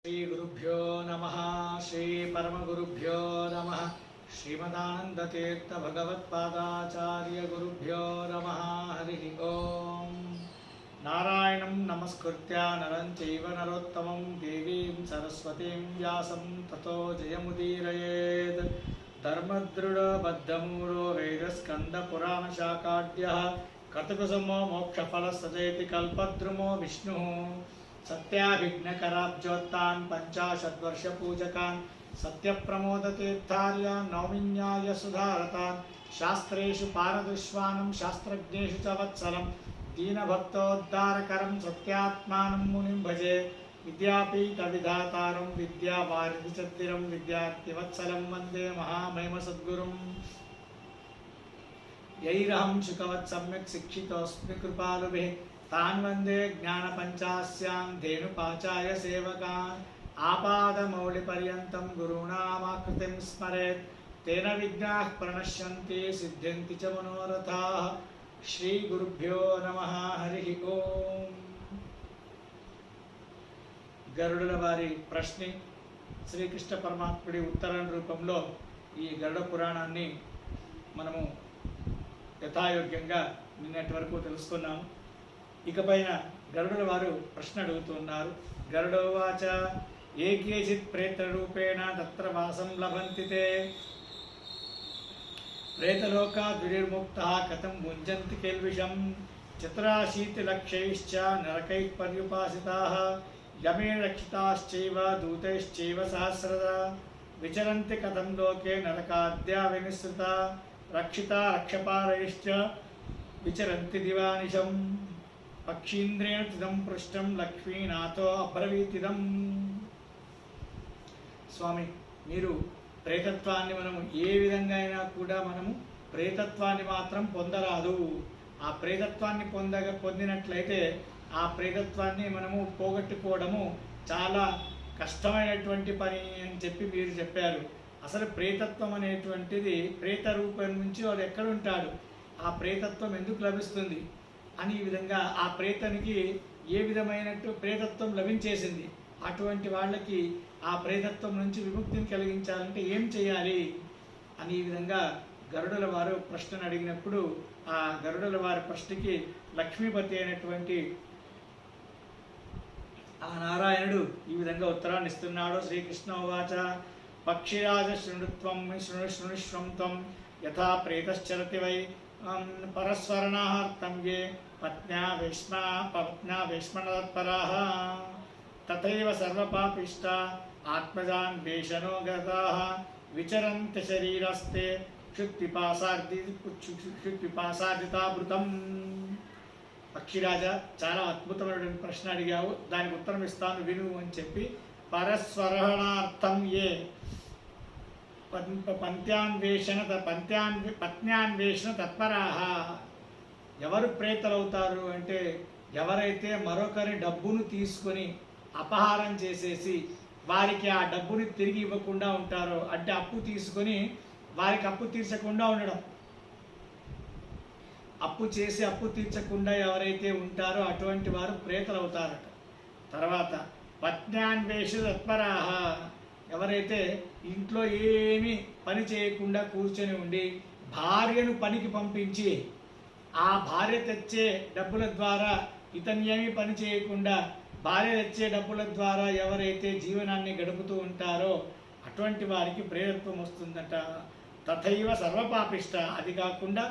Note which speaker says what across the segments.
Speaker 1: श्री गुरुभ्यो नमः। श्री परमगुरुभ्यो नमः। श्रीमदानंदतीर्थ भगवत्पादाचार्य गुरुभ्यो नमः। हरि ओम। नारायणं नमस्कृत्य नरं चैव नरोत्तमं देवीं सरस्वतीं व्यासं ततो जयमुदीरयेत्। धर्मदृढबद्धमूलो वेदस्कन्धपुराणशाकाढ्यः कतकुसुमो मोक्षफलसचेति कल्पद्रुमो विष्णुः। सत्याभिघ्नकराब्जोत्तान् पञ्चाशद्वर्षपूजकान् सत्यप्रमोदतीर्थार्यान् नौमिन्याय सुधारतान् शास्त्रेषु पारदुष्वानं शास्त्रज्ञेषु च वत्सलं दीनभक्तोद्धारकरं सत्यात्मानं मुनिं भजे। विद्यापीठविधातारं विद्यावारिधिचत्तिरं विद्यार्थिवत्सलं वन्दे महामहिमसद्गुरुम्। यैरहं शुकवत् सम्यक् शिक्षितोऽस्मि कृपालुभिः तान् वन्दे ज्ञानपञ्चास्यां धेनुपाचाय सेवकान्। आपादमौलिपर्यन्तं गुरूणामाकृतिं स्मरेत् तेन विघ्नाः प्रणश्यन्ति सिद्ध्यन्ति च मनोरथाः। श्रीगुरुभ्यो नमः। हरि ओम। గరుడుల వారి ప్రశ్ని శ్రీకృష్ణ పరమాత్ముడి ఉత్తరం రూపంలో ఈ గరుడ పురాణాన్ని మనము యథాయోగ్యంగా నిన్నటి వరకు తెలుసుకున్నాము. ఇకపైన గరుడుల వారు ప్రశ్న అడుగుతున్నారు. గరుడోవాచ ఏ కేచిత్ ప్రేతరూపేణ తత్ర వాసం లభంతి తే ప్రేతలోకాద్ వినిర్ముక్తః కథం భుంజంతి కిల్విషం చతురాశీతిలక్షైశ్చ నరకైః పర్యుపాసితాః యమే రక్షితాశ్చైవ దూతైశ్చైవ సహస్రదా విచరంతి కథం లోకే నరకాద్యా వినిశ్రుతా రక్షితా రక్షపాలైశ్చ విచరంతి దివానిశం పక్షీంద్రేణ తిదం పృష్టం లక్ష్మీనాథో అబ్రవీతిదం. స్వామి, మీరు ప్రేతత్వాన్ని మనము ఏ విధంగా అయినా కూడా మనము ప్రేతత్వాన్ని మాత్రం పొందరాదు. ఆ ప్రేతత్వాన్ని పొందినట్లయితే ఆ ప్రేతత్వాన్ని మనము పోగొట్టుకోవడము చాలా కష్టమైనటువంటి పని అని చెప్పి మీరు చెప్పారు. అసలు ప్రేతత్వం అనేటువంటిది ప్రేత రూపం నుంచి వాడు ఎక్కడుంటాడు, ఆ ప్రేతత్వం ఎందుకు లభిస్తుంది అని ఈ విధంగా ఆ ప్రేతానికి ఏ విధమైనట్టు ప్రేతత్వం లభించేసింది, అటువంటి వాళ్ళకి ఆ ప్రేతత్వం నుంచి విముక్తిని కలిగించాలంటే ఏం చేయాలి అని ఈ విధంగా గరుడుల వారు ప్రశ్నను అడిగినప్పుడు ఆ గరుడుల వారి ప్రశ్నకి లక్ష్మీపతి అయినటువంటి ఆ నారాయణుడు ఈ విధంగా ఉత్తరాన్ని ఇస్తున్నాడు. శ్రీకృష్ణ ఉవాచ పక్షిరాజ శృణుత్వం శృణుష్వం త్వం యథా ప్రేతశ్చరతి వై పరస్వరణార్థం ఏ పత్న్యా వేష్మణతత్పరాః తథైవ సర్వపాపిష్టా ఆత్మజాన్ వేషనో గతాః విచరంతి శరీరస్తే క్షుత్పిపాసార్జితాభృతం. పక్షిరాజా, చాలా అద్భుతమైన ప్రశ్న అడిగావు, దానికి ఉత్తరం ఇస్తాను విను అని చెప్పి పరస్వరణార్థం ఏ పత్న్యాన్వేషణ తత్పరాః. ఎవరు ప్రేతలవుతారు అంటే ఎవరైతే మరొకరి డబ్బును తీసుకొని అపహారం చేసేసి వారికి ఆ డబ్బుని తిరిగి ఇవ్వకుండా ఉంటారో, అంటే అప్పు తీసుకొని వారికి అప్పు తీర్చకుండా ఉండడం, అప్పు చేసి అప్పు తీర్చకుండా ఎవరైతే ఉంటారో అటువంటి వారు ప్రేతలు అవుతారట. తర్వాత పత్న్యాన్వేష తత్పరాః, ఎవరైతే ఇంట్లో ఏమీ పని చేయకుండా కూర్చొని ఉండి భార్యను పనికి పంపించి ఆ భార్య తెచ్చే డబ్బుల ద్వారా ఇతను ఏమీ పని చేయకుండా భార్య తెచ్చే డబ్బుల ద్వారా ఎవరైతే జీవనాన్ని గడుపుతూ ఉంటారో అటువంటి వారికి ప్రేరత్వం వస్తుందట. తథైవ సర్వపాపిష్ట, అది కాకుండా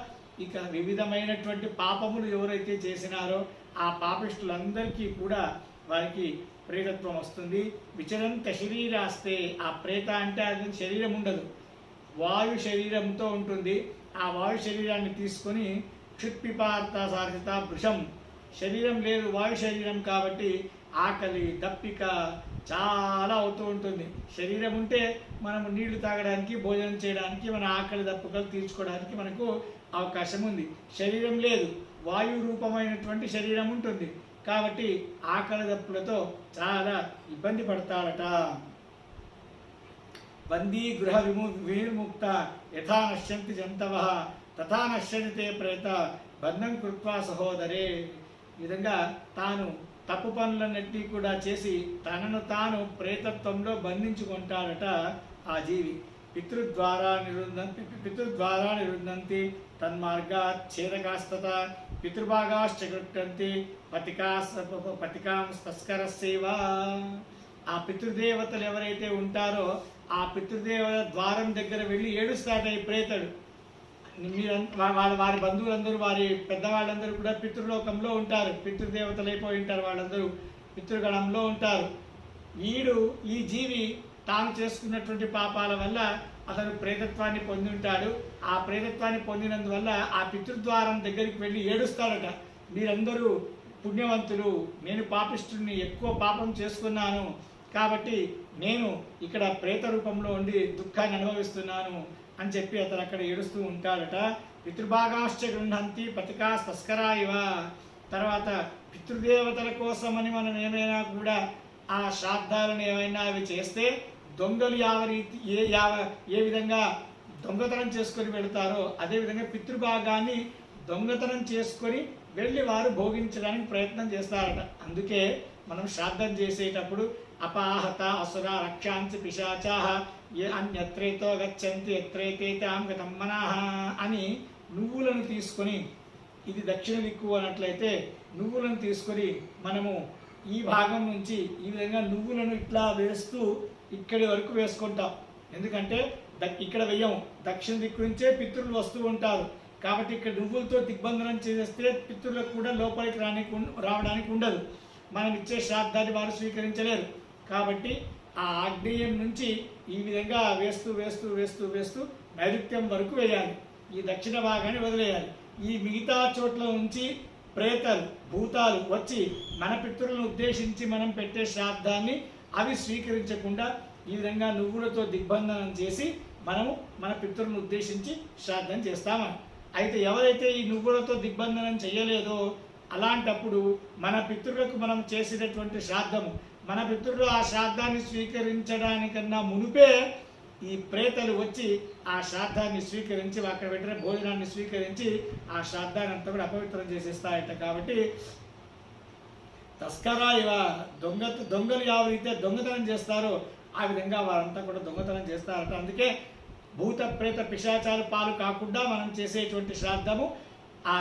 Speaker 1: ఇక వివిధమైనటువంటి పాపములు ఎవరైతే చేసినారో ఆ పాపిష్టులందరికీ కూడా వారికి ప్రేతత్వం వస్తుంది. విచరంత శరీరాస్తే, ఆ ప్రేత అంటే అది శరీరం ఉండదు, వాయు శరీరంతో ఉంటుంది. ఆ వాయు శరీరాన్ని తీసుకొని క్షుత్పిపార్త సార్జిత భృషం, శరీరం లేదు వాయు శరీరం కాబట్టి ఆకలి దప్పిక చాలా అవుతూ ఉంటుంది. శరీరం ఉంటే మనము నీళ్లు తాగడానికి భోజనం చేయడానికి మన ఆకలి దప్పికలు తీర్చుకోవడానికి మనకు అవకాశం ఉంది. శరీరం లేదు, వాయు రూపమైనటువంటి శరీరం ఉంటుంది కాబట్టి ఆకలి దప్పులతో చాలా ఇబ్బంది పడతారట. బందీ గృహ విముక్త యథా నశ్యంతి జంతవః తథా నశ్యతి తే ప్రేత బంధం కృత్వా సహోదరే. ఈ విధంగా తాను తప్పు పనులన్నింటినీ కూడా చేసి తనను తాను ప్రేతత్వంలో బంధించుకుంటాడట ఆ జీవి. పితృద్వారా నిరుందంతి తన్మార్గాత్ ఛేదకాస్తత పితృభాగాశ్చ గృట్టంతి పతికాం తస్కరస్సేవ. ఆ పితృదేవతలు ఎవరైతే ఉంటారో ఆ పితృదేవత ద్వారం దగ్గర వెళ్ళి ఏడుస్తాట ఈ ప్రేతడు. వారి బంధువులందరూ, వారి పెద్దవాళ్ళందరూ కూడా పితృలోకంలో ఉంటారు, పితృదేవతలు అయిపోయి ఉంటారు, వాళ్ళందరూ పితృగణంలో ఉంటారు. ఈ జీవి తాను చేసుకున్నటువంటి పాపాల వల్ల అతను ప్రేతత్వాన్ని పొంది ఉంటాడు. ఆ ప్రేతత్వాన్ని పొందినందువల్ల ఆ పితృద్వారం దగ్గరికి వెళ్ళి ఏడుస్తాడట, మీరందరూ పుణ్యవంతులు, నేను పాపిష్ఠుడిని, ఎక్కువ పాపం చేసుకున్నాను, కాబట్టి నేను ఇక్కడ ప్రేత రూపంలో ఉండి దుఃఖాన్ని అనుభవిస్తున్నాను అని చెప్పి అతను అక్కడ ఏడుస్తూ ఉంటాడట. పితృభాగాశ్చ గృహంతి పతికాస్ తస్కరా ఇవ. తర్వాత పితృదేవతల కోసమని మనం ఏమైనా కూడా ఆ శ్రాద్ధాలను ఏమైనా అవి చేస్తే దొంగలు ఏ విధంగా దొంగతనం చేసుకొని వెళతారో అదేవిధంగా పితృభాగాన్ని దొంగతనం చేసుకొని వెళ్ళి వారు భోగించడానికి ప్రయత్నం చేస్తారట. అందుకే మనం శ్రాద్ధం చేసేటప్పుడు అపాహత అసుర రక్షాంసి పిశాచాః ఏ అన్యత్రేతో గచ్చంతి ఎత్రైతే తాం గతం మనః అని నువ్వులను తీసుకొని, ఇది దక్షిణ దిక్కు అన్నట్లయితే నువ్వులను తీసుకొని మనము ఈ భాగం నుంచి ఈ విధంగా నువ్వులను ఇట్లా వేస్తూ ఇక్కడి వరకు వేసుకుంటాం. ఎందుకంటే ఇక్కడ వెయ్యము, దక్షిణ దిక్కు నుంచే పితృలు వస్తూ ఉంటారు కాబట్టి ఇక్కడ నువ్వులతో దిగ్బంధనం చేస్తే పితృలకు కూడా లోపలికి రావడానికి ఉండదు, మనం ఇచ్చే శ్రాద్ధాన్ని వారు స్వీకరించలేరు. కాబట్టి ఆ ఆగ్నేయం నుంచి ఈ విధంగా వేస్తూ వేస్తూ వేస్తూ వేస్తూ నైరుత్యం వరకు వేయాలి, ఈ దక్షిణ భాగాన్ని వదిలేయాలి. ఈ మిగతా చోట్ల నుంచి ప్రేతలు భూతాలు వచ్చి మన పితృలను ఉద్దేశించి మనం పెట్టే శ్రాద్ధాన్ని అవి స్వీకరించకుండా ఈ విధంగా నువ్వులతో దిగ్బంధనం చేసి మనము మన పితృలను ఉద్దేశించి శ్రాద్ధం చేస్తామని. అయితే ఎవరైతే ఈ నువ్వులతో దిగ్బంధనం చేయలేదో అలాంటప్పుడు మన పితృలకు మనం చేసినటువంటి శ్రాద్ధము, మన పితృలు ఆ శ్రాద్ధాన్ని స్వీకరించడానికన్నా మునుపే ఈ ప్రేతలు వచ్చి ఆ శ్రాద్ధాన్ని స్వీకరించి అక్కడ పెట్టిన భోజనాన్ని స్వీకరించి ఆ శ్రాద్ధాన్ని అంతా కూడా అపవిత్రం చేసేస్తాయట. కాబట్టి తస్కరా ఇవ, దొంగలు ఎవరైతే దొంగతనం చేస్తారో ఆ విధంగా వారంతా కూడా దొంగతనం చేస్తారట. అందుకే భూత ప్రేత పిశాచాలు పాలు కాకుండా మనం చేసేటువంటి శ్రాద్ధము ఆ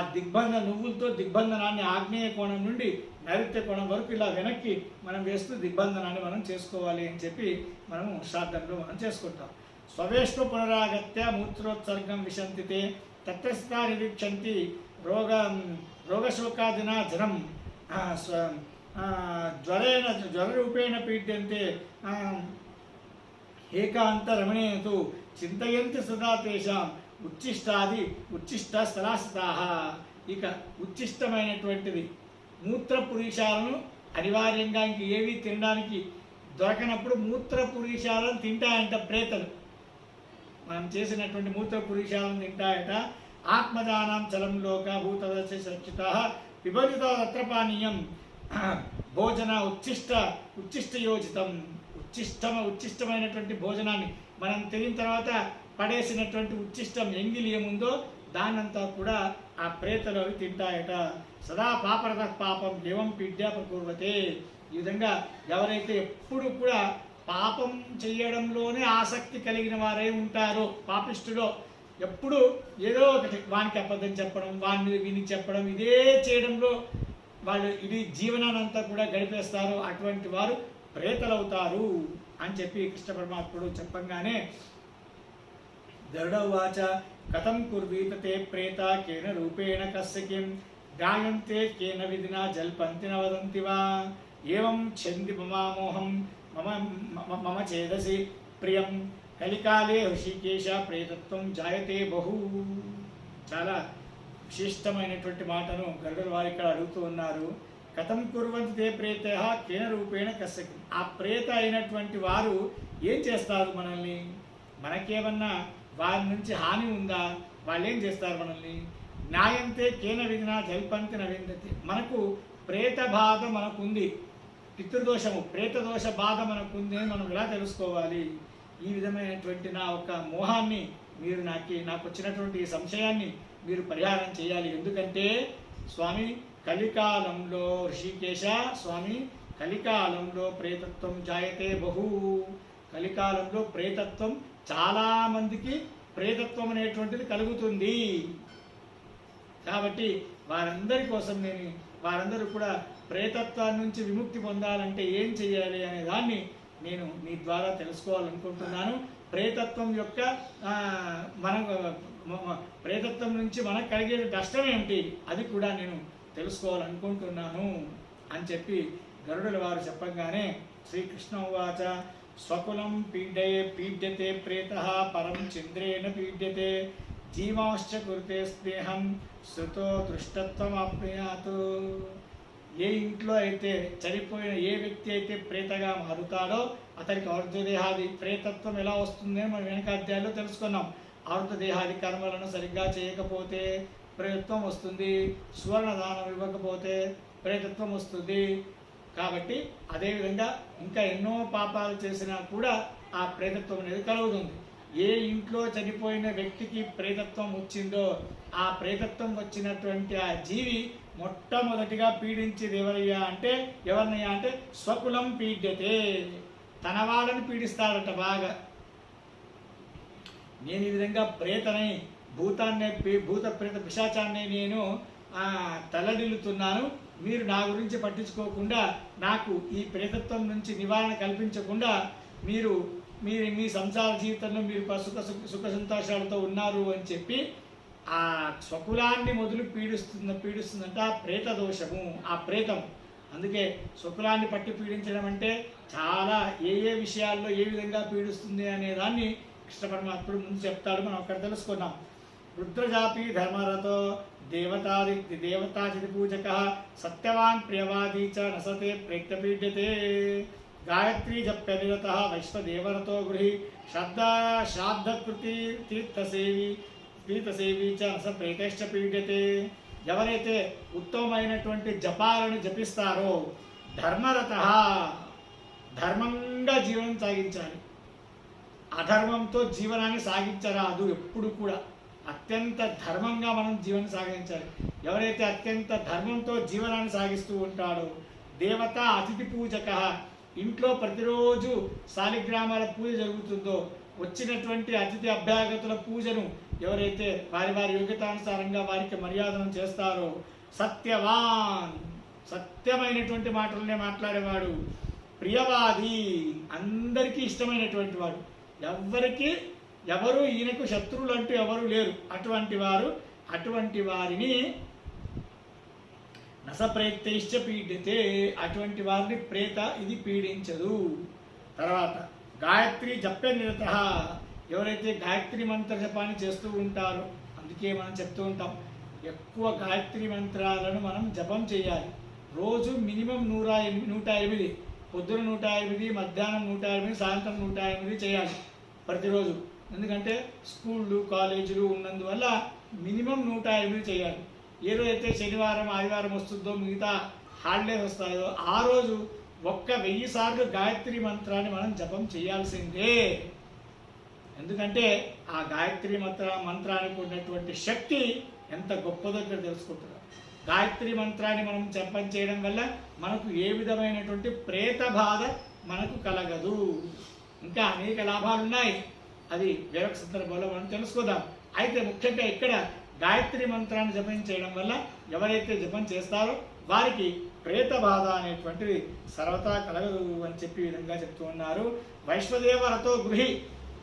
Speaker 1: నువ్వులతో దిగ్బంధనాన్ని ఆగ్నేయ కోణం నుండి నైరుత్య కోణం వరకు ఇలా వెనక్కి మనం వేస్తూ దిగ్బంధనాన్ని మనం చేసుకోవాలి అని చెప్పి మనము శ్రాద్ధంలో మనం చేసుకుంటాం. స్వవేష్మ పునరాగత్య మూత్రోత్సర్గం విశంతితే తత్రస్థా నిరీక్షంతి రోగశోకాదిన జనం జ్వరరూపేణ పీడ్యంతే ఏకాంతరమణేతు చింతయంతి సదా తేషాం ఉచ్చిష్ట స్థలాస్థితాః. ఇక ఉచ్చిష్టమైనటువంటిది మూత్రపురీషాలను అనివార్యంగా ఇంక ఏవి తినడానికి దొరకనప్పుడు మూత్రపురీషాలను తింటాయంట ప్రేతలు, మనం చేసినటువంటి మూత్రపురీషాలను తింటాయట. ఆత్మదానం చలం లోక భూతదశ సురక్షితాః విభజిత రత్రపానీయం భోజన ఉచ్చిష్టయోజితం. ఉచ్చిష్టమైనటువంటి భోజనాన్ని మనం తినిన తర్వాత పడేసినటువంటి ఉచ్చిష్టం ఎంగిలి ఏముందో దానంతా కూడా ఆ ప్రేతలు అవి తింటాయట. సదా పాపరత పాపం ఏవం పీడ్యాపకూర్వతే. ఈ విధంగా ఎవరైతే ఎప్పుడు కూడా పాపం చేయడంలోనే ఆసక్తి కలిగిన వారే ఉంటారో, పాపిష్ఠుడో ఎప్పుడు ఏదో ఒకటి వానికి అబద్ధం చెప్పడం, వాని మీద విని చెప్పడం, ఇదే చేయడంలో వాళ్ళు ఇది జీవనానంతా కూడా గడిపేస్తారో అటువంటి వారు ప్రేతలవుతారు అని చెప్పి కృష్ణ పరమాత్ముడు చెప్పంగానే గరుడవాచ కథం కుర్వీత తే ప్రేత కేన రూపేణ కస్య కిం గాయంతే కేన విధినా జల్పంతి న వదంతి వా ఏవం ఛంది మమామోహం మమ చేదసి ప్రియం కలికాలే హృషికేశ ప్రేతత్వం జాయతే బహు. చాలా విశిష్టమైనటువంటి మాటను గరుడు వారు ఇక్కడ అడుగుతూ ఉన్నారు. కథం కుర్వంతి తే ప్రేత కేన రూపేణ కస్య కిం. ఆ ప్రేత అయినటువంటి వారు ఏం చేస్తారు మనల్ని? మనకేమన్నా వారి నుంచి హాని ఉందా? వాళ్ళు ఏం చేస్తారు మనల్ని? న్యాయంతే కేన విధినా జల్పంతి న విందతి. మనకు ప్రేత బాధ మనకుంది, పితృదోషము ప్రేతదోష బాధ మనకుంది అని మనం ఎలా తెలుసుకోవాలి? ఈ విధమైనటువంటి నా ఒక మోహాన్ని మీరు నాకు వచ్చినటువంటి ఈ సంశయాన్ని మీరు పరిహారం చేయాలి. ఎందుకంటే స్వామి కలికాలంలో ఋషికేశ స్వామి కలికాలంలో ప్రేతత్వం జాయతే బహు. కలికాలంలో ప్రేతత్వం చాలా మందికి ప్రేతత్వం అనేటువంటిది కలుగుతుంది. కాబట్టి వారందరి కోసం వారందరూ కూడా ప్రేతత్వం నుంచి విముక్తి పొందాలంటే ఏం చేయాలి అనే దాన్ని నేను మీ ద్వారా తెలుసుకోవాలనుకుంటున్నాను. ప్రేతత్వం యొక్క ప్రేతత్వం నుంచి మనకు కలిగే కష్టం ఏమిటి అది కూడా నేను తెలుసుకోవాలనుకుంటున్నాను అని చెప్పి గరుడుల వారు చెప్పగానే శ్రీకృష్ణ ఉవాచ స్వకులం పీడ్యతే ప్రేతః పరం చంద్రేణ పీడ్యతే జీవాశ్చ కురుతే స్నేహం శృతో దృష్టత్వం ఆప్నుయాత్. ఏ ఇంట్లో అయితే చనిపోయిన ఏ వ్యక్తి అయితే ప్రేతగా మారుతాడో అతనికి ఆరుద్రదేహాది ప్రేతత్వం ఎలా వస్తుందో మనం వెనక అధ్యాయంలో తెలుసుకున్నాం. ఆరుద్రదేహాది కర్మలను సరిగ్గా చేయకపోతే ప్రేతత్వం వస్తుంది, సువర్ణదానం ఇవ్వకపోతే ప్రేతత్వం వస్తుంది. కాబట్టి అదేవిధంగా ఇంకా ఎన్నో పాపాలు చేసినా కూడా ఆ ప్రేతత్వం అనేది కలుగుతుంది. ఏ ఇంట్లో చనిపోయిన వ్యక్తికి ప్రేతత్వం వచ్చిందో ఆ ప్రేతత్వం వచ్చినటువంటి ఆ జీవి మొట్టమొదటిగా పీడించేది ఎవరయ్యా అంటే స్వకులం పీడ్యతే, తన వాళ్ళని పీడిస్తాడట బాగా. నేను ఈ విధంగా ప్రేతని భూత ప్రేత పిశాచాన్ని నేను తల్లడిల్లుతున్నాను, మీరు నా గురించి పట్టించుకోకుండా నాకు ఈ ప్రేతత్వం నుంచి నివారణ కల్పించకుండా మీరు మీ సంసార జీవితంలో మీరు సుఖ సంతోషాలతో ఉన్నారు అని చెప్పి ఆ స్వకులాన్ని మొదలు పీడిస్తుందంట ఆ ప్రేత దోషము, ఆ ప్రేతం. అందుకే స్వకులాన్ని పట్టి పీడించడం అంటే చాలా ఏ విషయాల్లో ఏ విధంగా పీడిస్తుంది అనే దాన్ని కృష్ణ పరమాత్ముడు ముందు చెప్తాడు. మనం అక్కడ తెలుసుకున్నాం. రుద్రజాపి ధర్మరతో దేవతాచితి పూజక సత్యవాన్ ప్రియవాదీ చ నసతే ప్రేక్తపీడ్యతే. గాయత్రీ జప్యనిరత వైశ్వదేవరతో గృహి శ్రాద్ధకృతి తీర్థసేవి చ నస ప్రేతశ్చ పీడ్యతే. ఎవరైతే ఉత్తమమైనటువంటి జపాలను జపిస్తారో ధర్మరత, ధర్మంగా జీవనం సాగించాలి, అధర్మంతో జీవనాన్ని సాగించరాదు. ఎప్పుడు కూడా అత్యంత ధర్మంగా మనం జీవనం సాగించాలి. ఎవరైతే అత్యంత ధర్మంతో జీవనాన్ని సాగిస్తూ ఉంటాడో దేవత అతిథి పూజక, ఇంట్లో ప్రతిరోజు శాలిగ్రామాల పూజ జరుగుతుందో వచ్చినటువంటి అతిథి అభ్యాగతుల పూజను ఎవరైతే వారి యోగ్యతానుసారంగా వారికి మర్యాదను చేస్తారో సత్యవాన్, సత్యమైనటువంటి మాటలనే మాట్లాడేవాడు, ప్రియవాది, అందరికీ ఇష్టమైనటువంటి వాడు, ఎవరు ఈయనకు శత్రువులు అంటూ ఎవరు లేరు, అటువంటి వారిని నసప్రేతైశ్చ పీడ్యతే, అటువంటి వారిని ప్రేత ఇది పీడించదు. తర్వాత గాయత్రి జప్య నిరత, ఎవరైతే గాయత్రి మంత్ర జపాన్ని చేస్తూ ఉంటారో, అందుకే మనం చెప్తూ ఉంటాం ఎక్కువ గాయత్రి మంత్రాలను మనం జపం చేయాలి. రోజు మినిమం 108, పొద్దున 108, మధ్యాహ్నం 108, సాయంత్రం 108 చేయాలి ప్రతిరోజు. ఎందుకంటే స్కూళ్ళు కాలేజీలు ఉన్నందువల్ల మినిమం 108 చేయాలి. ఏ రోజైతే శనివారం ఆదివారం వస్తుందో మిగతా హాలిడేస్ వస్తాయో ఆ రోజు 1000 సార్లు గాయత్రి మంత్రాన్ని మనం జపం చేయాల్సిందే. ఎందుకంటే ఆ గాయత్రి మంత్రానికి ఉన్నటువంటి శక్తి ఎంత గొప్పదో ఇక్కడ తెలుసుకుంటున్నాం. గాయత్రి మంత్రాన్ని మనం జపం చేయడం వల్ల మనకు ఏ విధమైనటువంటి ప్రేత బాధ మనకు కలగదు. ఇంకా అనేక లాభాలు ఉన్నాయి, అది వేరొక సందర్భంలో మనం తెలుసుకుందాం. అయితే ముఖ్యంగా ఇక్కడ గాయత్రి మంత్రాన్ని జపం చేయడం వల్ల ఎవరైతే జపం చేస్తారో వారికి ప్రేత బాధ అనేటువంటిది సర్వతా కలగదు అని చెప్పి విధంగా చెప్తూ ఉన్నారు. వైశ్వదేవరతో గృహి,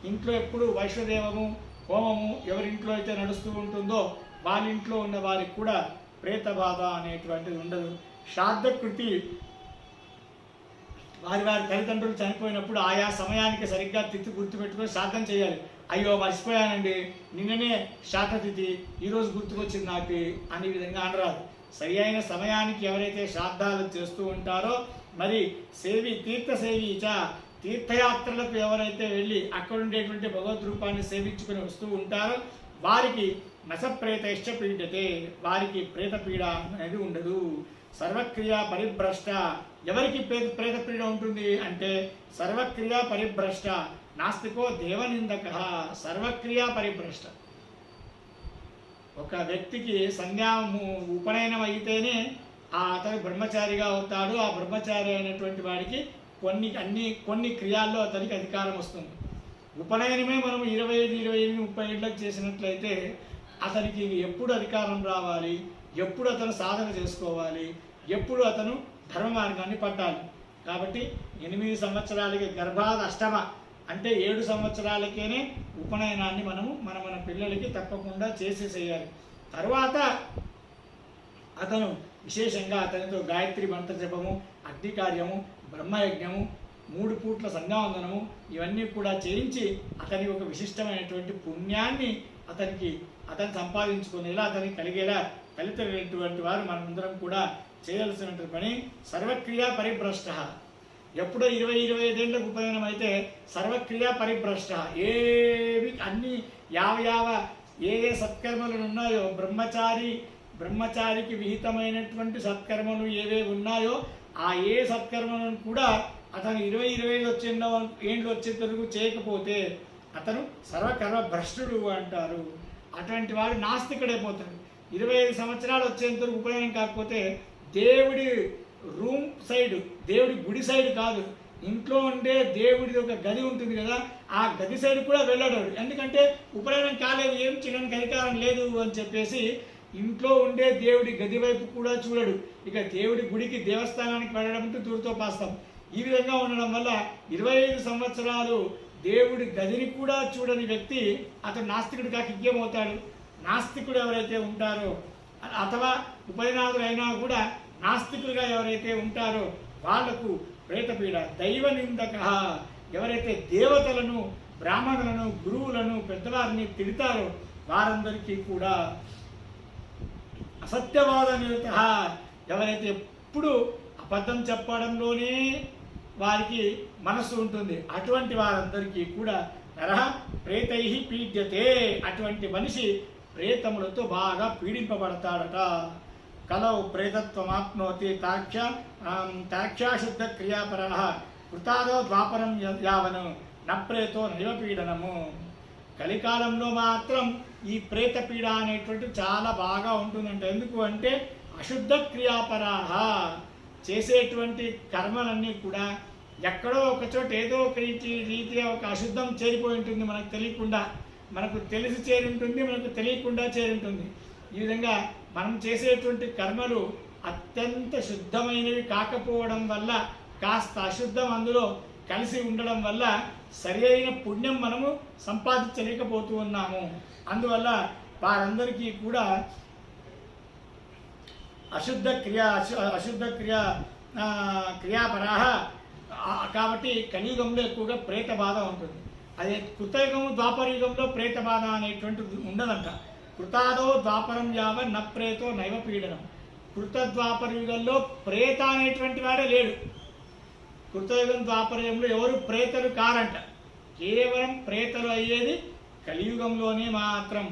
Speaker 1: ఇంట్లో ఎప్పుడు వైశ్వదేవము హోమము ఎవరింట్లో అయితే నడుస్తూ ఉంటుందో వాళ్ళ ఇంట్లో ఉన్న వారికి కూడా ప్రేత బాధ అనేటువంటిది ఉండదు. శ్రాద్ధకృతి, వారి తల్లిదండ్రులు చనిపోయినప్పుడు ఆయా సమయానికి సరిగ్గా తిథి గుర్తుపెట్టుకొని శ్రాద్ధం చేయాలి. అయ్యో మర్చిపోయానండి, నిన్ననే శ్రాద్ధతిథి, ఈరోజు గుర్తుకొచ్చింది నాకు అనే విధంగా అనరాదు. సరి అయిన సమయానికి ఎవరైతే శ్రాద్ధాలు చేస్తూ ఉంటారో, మరి తీర్థసేవీచ, తీర్థయాత్రలకు ఎవరైతే వెళ్ళి అక్కడ ఉండేటువంటి భగవద్ రూపాన్ని సేవించుకుని వస్తూ ఉంటారో వారికి నసప్రేతైశ్చ పీడ్యతే, వారికి ప్రేత పీడ అనేది ఉండదు. సర్వక్రియా పరిభ్రష్ట, ఎవరికి ప్రేత పీడ ఉంటుంది అంటే సర్వక్రియా పరిభ్రష్ట, నాస్తికో దేవనిందక. సర్వక్రియా పరిభ్రష్ట, ఒక వ్యక్తికి ఉపనయనం అయితేనే అతను బ్రహ్మచారిగా అవుతాడు. ఆ బ్రహ్మచారి అయినటువంటి వాడికి కొన్ని క్రియాల్లో అతనికి అధికారం వస్తుంది. ఉపనయనమే మనం 25, 28, 30 ఏళ్ళకి చేసినట్లయితే అతనికి ఎప్పుడు అధికారం రావాలి, ఎప్పుడు అతను సాధన చేసుకోవాలి, ఎప్పుడు అతను ధర్మ మార్గాన్ని పట్టాలి. కాబట్టి 8 సంవత్సరాలకి గర్భాధ అష్టమ అంటే 7 సంవత్సరాలకేనే ఉపనయనాన్ని మనము మన పిల్లలకి తప్పకుండా చేసేసేయాలి. తర్వాత అతను విశేషంగా అతనితో గాయత్రి మంత్ర జపము, అగ్ని కార్యము, బ్రహ్మయజ్ఞము, 3 పూట్ల సంధ్యావందనము ఇవన్నీ కూడా చేయించి అతనికి ఒక విశిష్టమైనటువంటి పుణ్యాన్ని అతను సంపాదించుకునేలా అతనికి కలిగేలా కలిగినటువంటి వారు మనమందరం కూడా చేయాల్సినటువంటి పని. సర్వక్రియా పరిభ్రష్ట. ఎప్పుడో 20-25 ఏళ్ళకు ఉపనయనం అయితే సర్వక్రియా పరిభ్రష్ట. ఏవి అన్ని ఏ సత్కర్మలు ఉన్నాయో బ్రహ్మచారికి విహితమైనటువంటి సత్కర్మలు ఏవేవి ఉన్నాయో ఆ ఏ సత్కర్మలను కూడా అతను 20-25 ఏళ్ళు వచ్చేంతవరకు చేయకపోతే అతను సర్వకర్మ భ్రష్టుడు అంటారు. అటువంటి వాడు నాస్తికుడైపోతాడు. 25 సంవత్సరాలు వచ్చేంతవరకు ఉపనయనం కాకపోతే దేవుడి రూమ్ సైడ్, దేవుడి గుడి సైడ్ కాదు, ఇంట్లో ఉండే దేవుడిది ఒక గది ఉంటుంది కదా, ఆ గది సైడ్ కూడా వెళ్ళాడు. ఎందుకంటే ఉపనయనం కాలేదు, ఏం చేయడానికి అధికారం లేదు అని చెప్పేసి ఇంట్లో ఉండే దేవుడి గది వైపు కూడా చూడడు. ఇక దేవుడి గుడికి దేవస్థానానికి వెళ్ళడం దూరతో పాస్తాం. ఈ విధంగా ఉండడం వల్ల 25 సంవత్సరాలు దేవుడి గదిని కూడా చూడని వ్యక్తి అతను నాస్తికుడు కాక ఇంకేమవుతాడు? నాస్తికుడు ఎవరైతే ఉంటారో అథవా ఉపనయనాదులు అయినా కూడా నాస్తికులుగా ఎవరైతే ఉంటారో వాళ్లకు ప్రేతపీడ. దైవ నిందక. ఎవరైతే దేవతలను, బ్రాహ్మణులను, గురువులను, పెద్దవారిని తిడతారో వారందరికీ కూడా అసత్యవాద నిరత. ఎవరైతే ఎప్పుడు అబద్ధం చెప్పడంలోనే వారికి మనస్సు ఉంటుంది అటువంటి వారందరికీ కూడా నరః ప్రేతై పీడ్యతే. అటువంటి మనిషి ప్రేతములతో బాగా పీడింపబడతాడట. కలౌ ప్రేతత్వమాప్నోతి తాక్ష్యాశుద్ధ క్రియాపర కృతాదో ద్వాపరం యావను నప్రేతో నైవ పీడనము. కలికాలంలో మాత్రం ఈ ప్రేత పీడ అనేటువంటి చాలా బాగా ఉంటుందంట. ఎందుకు అంటే అశుద్ధ క్రియాపరాహ. చేసేటువంటి కర్మలన్నీ కూడా ఎక్కడో ఒక చోట ఏదో ఒక రీతిగా ఒక అశుద్ధం చేరిపోయి ఉంటుంది. మనకు తెలియకుండా, మనకు తెలిసి చేరి ఉంటుంది, మనకు తెలియకుండా చేరి ఉంటుంది. ఈ విధంగా మనం చేసేటువంటి కర్మలు అత్యంత శుద్ధమైనవి కాకపోవడం వల్ల, కాస్త అశుద్ధం అందులో కలిసి ఉండడం వల్ల సరి అయిన పుణ్యం మనము సంపాదించలేకపోతూ ఉన్నాము. అందువల్ల వారందరికీ కూడా అశుద్ధ క్రియాపరాహ. కాబట్టి కలియుగంలో ఎక్కువగా ప్రేత బాధ ఉంటుంది. అదే కృతయుగము, ద్వాపరయుగంలో ప్రేత బాధ అనేటువంటిది ఉండదంట. కృతాదో ద్వాపరం యావ న ప్రేతో నైవ పీడనం. కృత ద్వాపర యుగంలో ప్రేత అనేటువంటి వాడే లేడు. కృతయుగం, ద్వాపరయుగంలో ఎవరు ప్రేతలు కారంట. కేవలం ప్రేతలు అయ్యేది కలియుగంలోనే మాత్రం.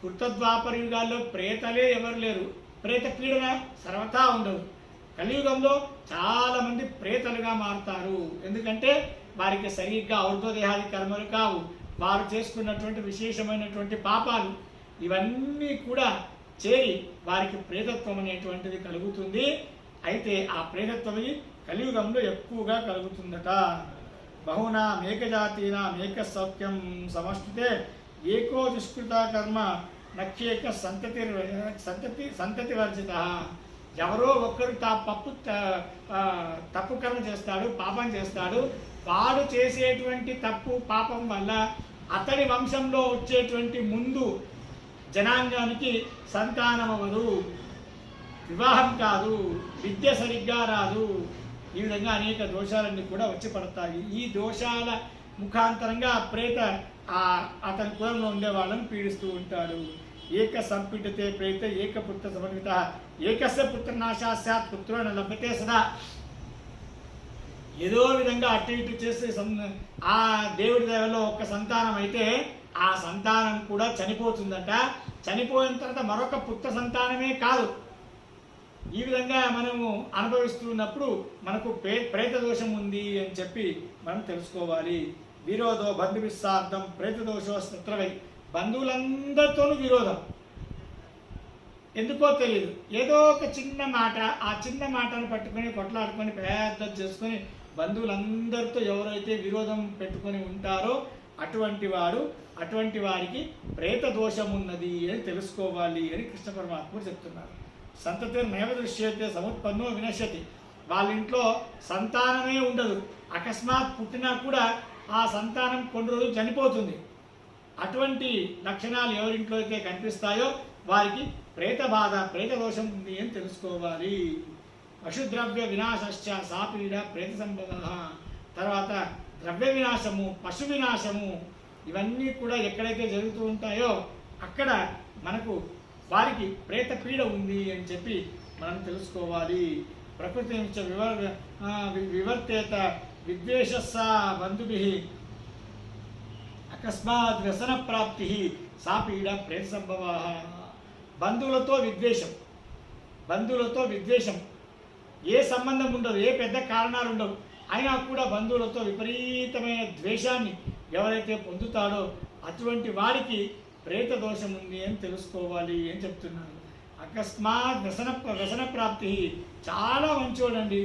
Speaker 1: కృత ద్వాపర యుగాల్లో ప్రేతలే ఎవరు లేరు. ప్రేత పీడన సర్వతా ఉండదు. కలియుగంలో చాలా మంది ప్రేతలుగా మారుతారు. ఎందుకంటే వారికి సరిగ్గా ఔర్ధ్వదేహాది కర్మలు కావు. వారు చేసుకున్నటువంటి విశేషమైనటువంటి పాపాలు ఇవన్నీ కూడా చేరి వారికి ప్రేతత్వం అనేటువంటిది కలుగుతుంది. అయితే ఆ ప్రేతత్వం కలియుగంలో ఎక్కువగా కలుగుతుందట. బహునా మేకజాతీనా మేక సౌఖ్యం సమష్టితే ఏకో దుష్కృత కర్మ నక్షేక సంతతి వర్జిత. ఎవరో ఒక్కరు తప్పు కర్మ చేస్తాడు, పాపం చేస్తాడు. వాడు చేసేటువంటి తప్పు పాపం వల్ల అతడి వంశంలో వచ్చేటువంటి ముందు జనాంగానికి సంతానం అవ్వదు, వివాహం కాదు, విద్య సరిగ్గా రాదు. ఈ విధంగా అనేక దోషాలన్నీ కూడా వచ్చి పడతాయి. ఈ దోషాల ముఖాంతరంగా ప్రేత అతని కులంలో ఉండే వాళ్ళని పీడిస్తూ ఉంటాడు. ఏక సంపీడితే ప్రేత ఏకపుత్ర సమన్విత ఏకస్య పుత్ర నాశా స్యాత్ పుత్రో న లభ్యతే సదా. ఏదో విధంగా అటు ఇటు చేస్తే ఆ దేవుడి దయలో ఒక్క సంతానం అయితే ఆ సంతానం కూడా చనిపోతుందట. చనిపోయిన తర్వాత మరొక పుత్ర సంతానమే కాదు. ఈ విధంగా మనము అనుభవిస్తున్నప్పుడు మనకు ప్రేత దోషం ఉంది అని చెప్పి మనం తెలుసుకోవాలి. విరోధో బంధువిస్సార్థం ప్రేత దోషో శత్రువై. బంధువులందరితోనూ విరోధం. ఎందుకో తెలియదు, ఏదో ఒక చిన్న మాట, ఆ చిన్న మాటను పట్టుకొని కొట్లాడుకొని పెద్ద చేసుకొని బంధువులందరితో ఎవరైతే విరోధం పెట్టుకొని ఉంటారో అటువంటి వారికి ప్రేత దోషం ఉన్నది అని తెలుసుకోవాలి అని కృష్ణ పరమాత్ముడు చెప్తున్నారు. సంతతి నైవ దృశ్యతే సముత్పన్నో వినశ్యతి. వాళ్ళ ఇంట్లో సంతానమే ఉండదు, అకస్మాత్ పుట్టినా కూడా ఆ సంతానం కొన్ని రోజులు చనిపోతుంది. అటువంటి లక్షణాలు ఎవరింట్లో అయితే కనిపిస్తాయో వారికి ప్రేత బాధ, ప్రేత దోషం ఉంది అని తెలుసుకోవాలి. పశుద్రవ్య వినాశశ్చ సాపీడ ప్రేత సంభవ. తర్వాత ద్రవ్య వినాశము, పశు వినాశము, ఇవన్నీ కూడా ఎక్కడైతే జరుగుతూ ఉంటాయో అక్కడ మనకు వారికి ప్రేత పీడ ఉంది అని చెప్పి మనం తెలుసుకోవాలి. ప్రకృతి నుంచి వివర్తేత విద్వేషస్స బంధుభి అకస్మాత్ వ్యసన ప్రాప్తి సా పీడ ప్రేత సంభవ. బంధువులతో విద్వేషం, ఏ సంబంధం ఉండదు, ఏ పెద్ద కారణాలు ఉండవు, అయినా కూడా బంధువులతో విపరీతమైన ద్వేషాన్ని ఎవరైతే పొందుతాడో అటువంటి వారికి ప్రేత దోషం ఉంది అని తెలుసుకోవాలి అని చెప్తున్నారు. అకస్మాత్ వ్యసన ప్రాప్తి, చాలా మంచోడండి,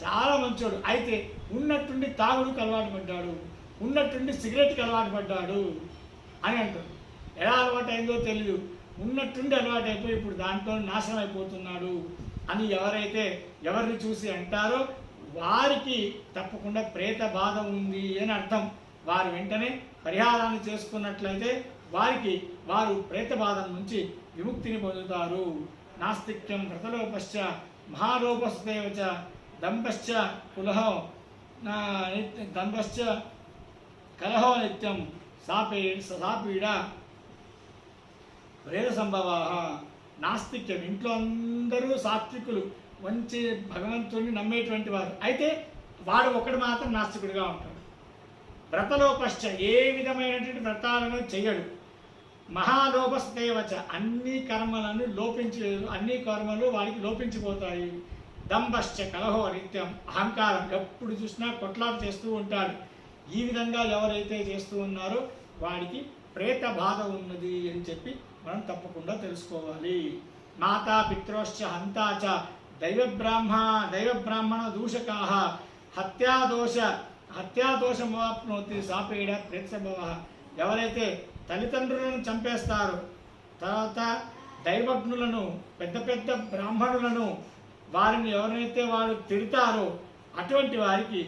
Speaker 1: చాలా మంచోడు, అయితే ఉన్నట్టుండి తాగుడుకు అలవాటు పడ్డాడు, ఉన్నట్టుండి సిగరెట్కి అలవాటు పడ్డాడు అని అంటారు. ఎలా అలవాటు అయిందో తెలియదు, ఉన్నట్టుండి అలవాటు అయిపోయి ఇప్పుడు దాంట్లో నాశనం అయిపోతున్నాడు అని ఎవరిని చూసి అంటారో వారికి తప్పకుండా ప్రేత బాధ ఉంది అని అర్థం. వారు వెంటనే పరిహారాన్ని చేసుకున్నట్లయితే వారు ప్రేత బాధ నుంచి విముక్తిని పొందుతారు. నాస్తిక్యం వ్రతలోపశ్చ మహాలోపస్తేవచ దంపశ్చ కలహో నిత్యం సాపీడ ప్రేత సంభవ. నాస్తిక్యం, ఇంట్లో అందరూ సాత్వికులు, మంచి భగవంతుడిని నమ్మేటువంటి వారు, అయితే వాడు ఒకడు మాత్రం నాస్తికుడిగా ఉంటాడు. వ్రతలోపశ్చ, ఏ విధమైనటువంటి వ్రతాలను చెయ్యడు. మహాలోపస్తేవచ, అన్ని కర్మలు వారికి లోపించిపోతాయి. దంభశ్చ కలహో నిత్యం, అహంకారం, ఎప్పుడు చూసినా కొట్లాట చేస్తూ ఉంటాడు. ఈ విధంగా ఎవరైతే చేస్తూ ఉన్నారో వాడికి ప్రేత బాధ ఉన్నది అని చెప్పి మనం తప్పకుండా తెలుసుకోవాలి. మాతా పిత్రోశ్చ హంతాచ దైవబ్రాహ్మణ దూషకాః హత్యాదోషమాప్నోతి సాపీడ ప్రేత సంభవ. ఎవరైతే తల్లిదండ్రులను చంపేస్తారో, తర్వాత దైవజ్ఞులను, పెద్ద పెద్ద బ్రాహ్మణులను, వారిని ఎవరైతే వారు తిడతారో అటువంటి వారికి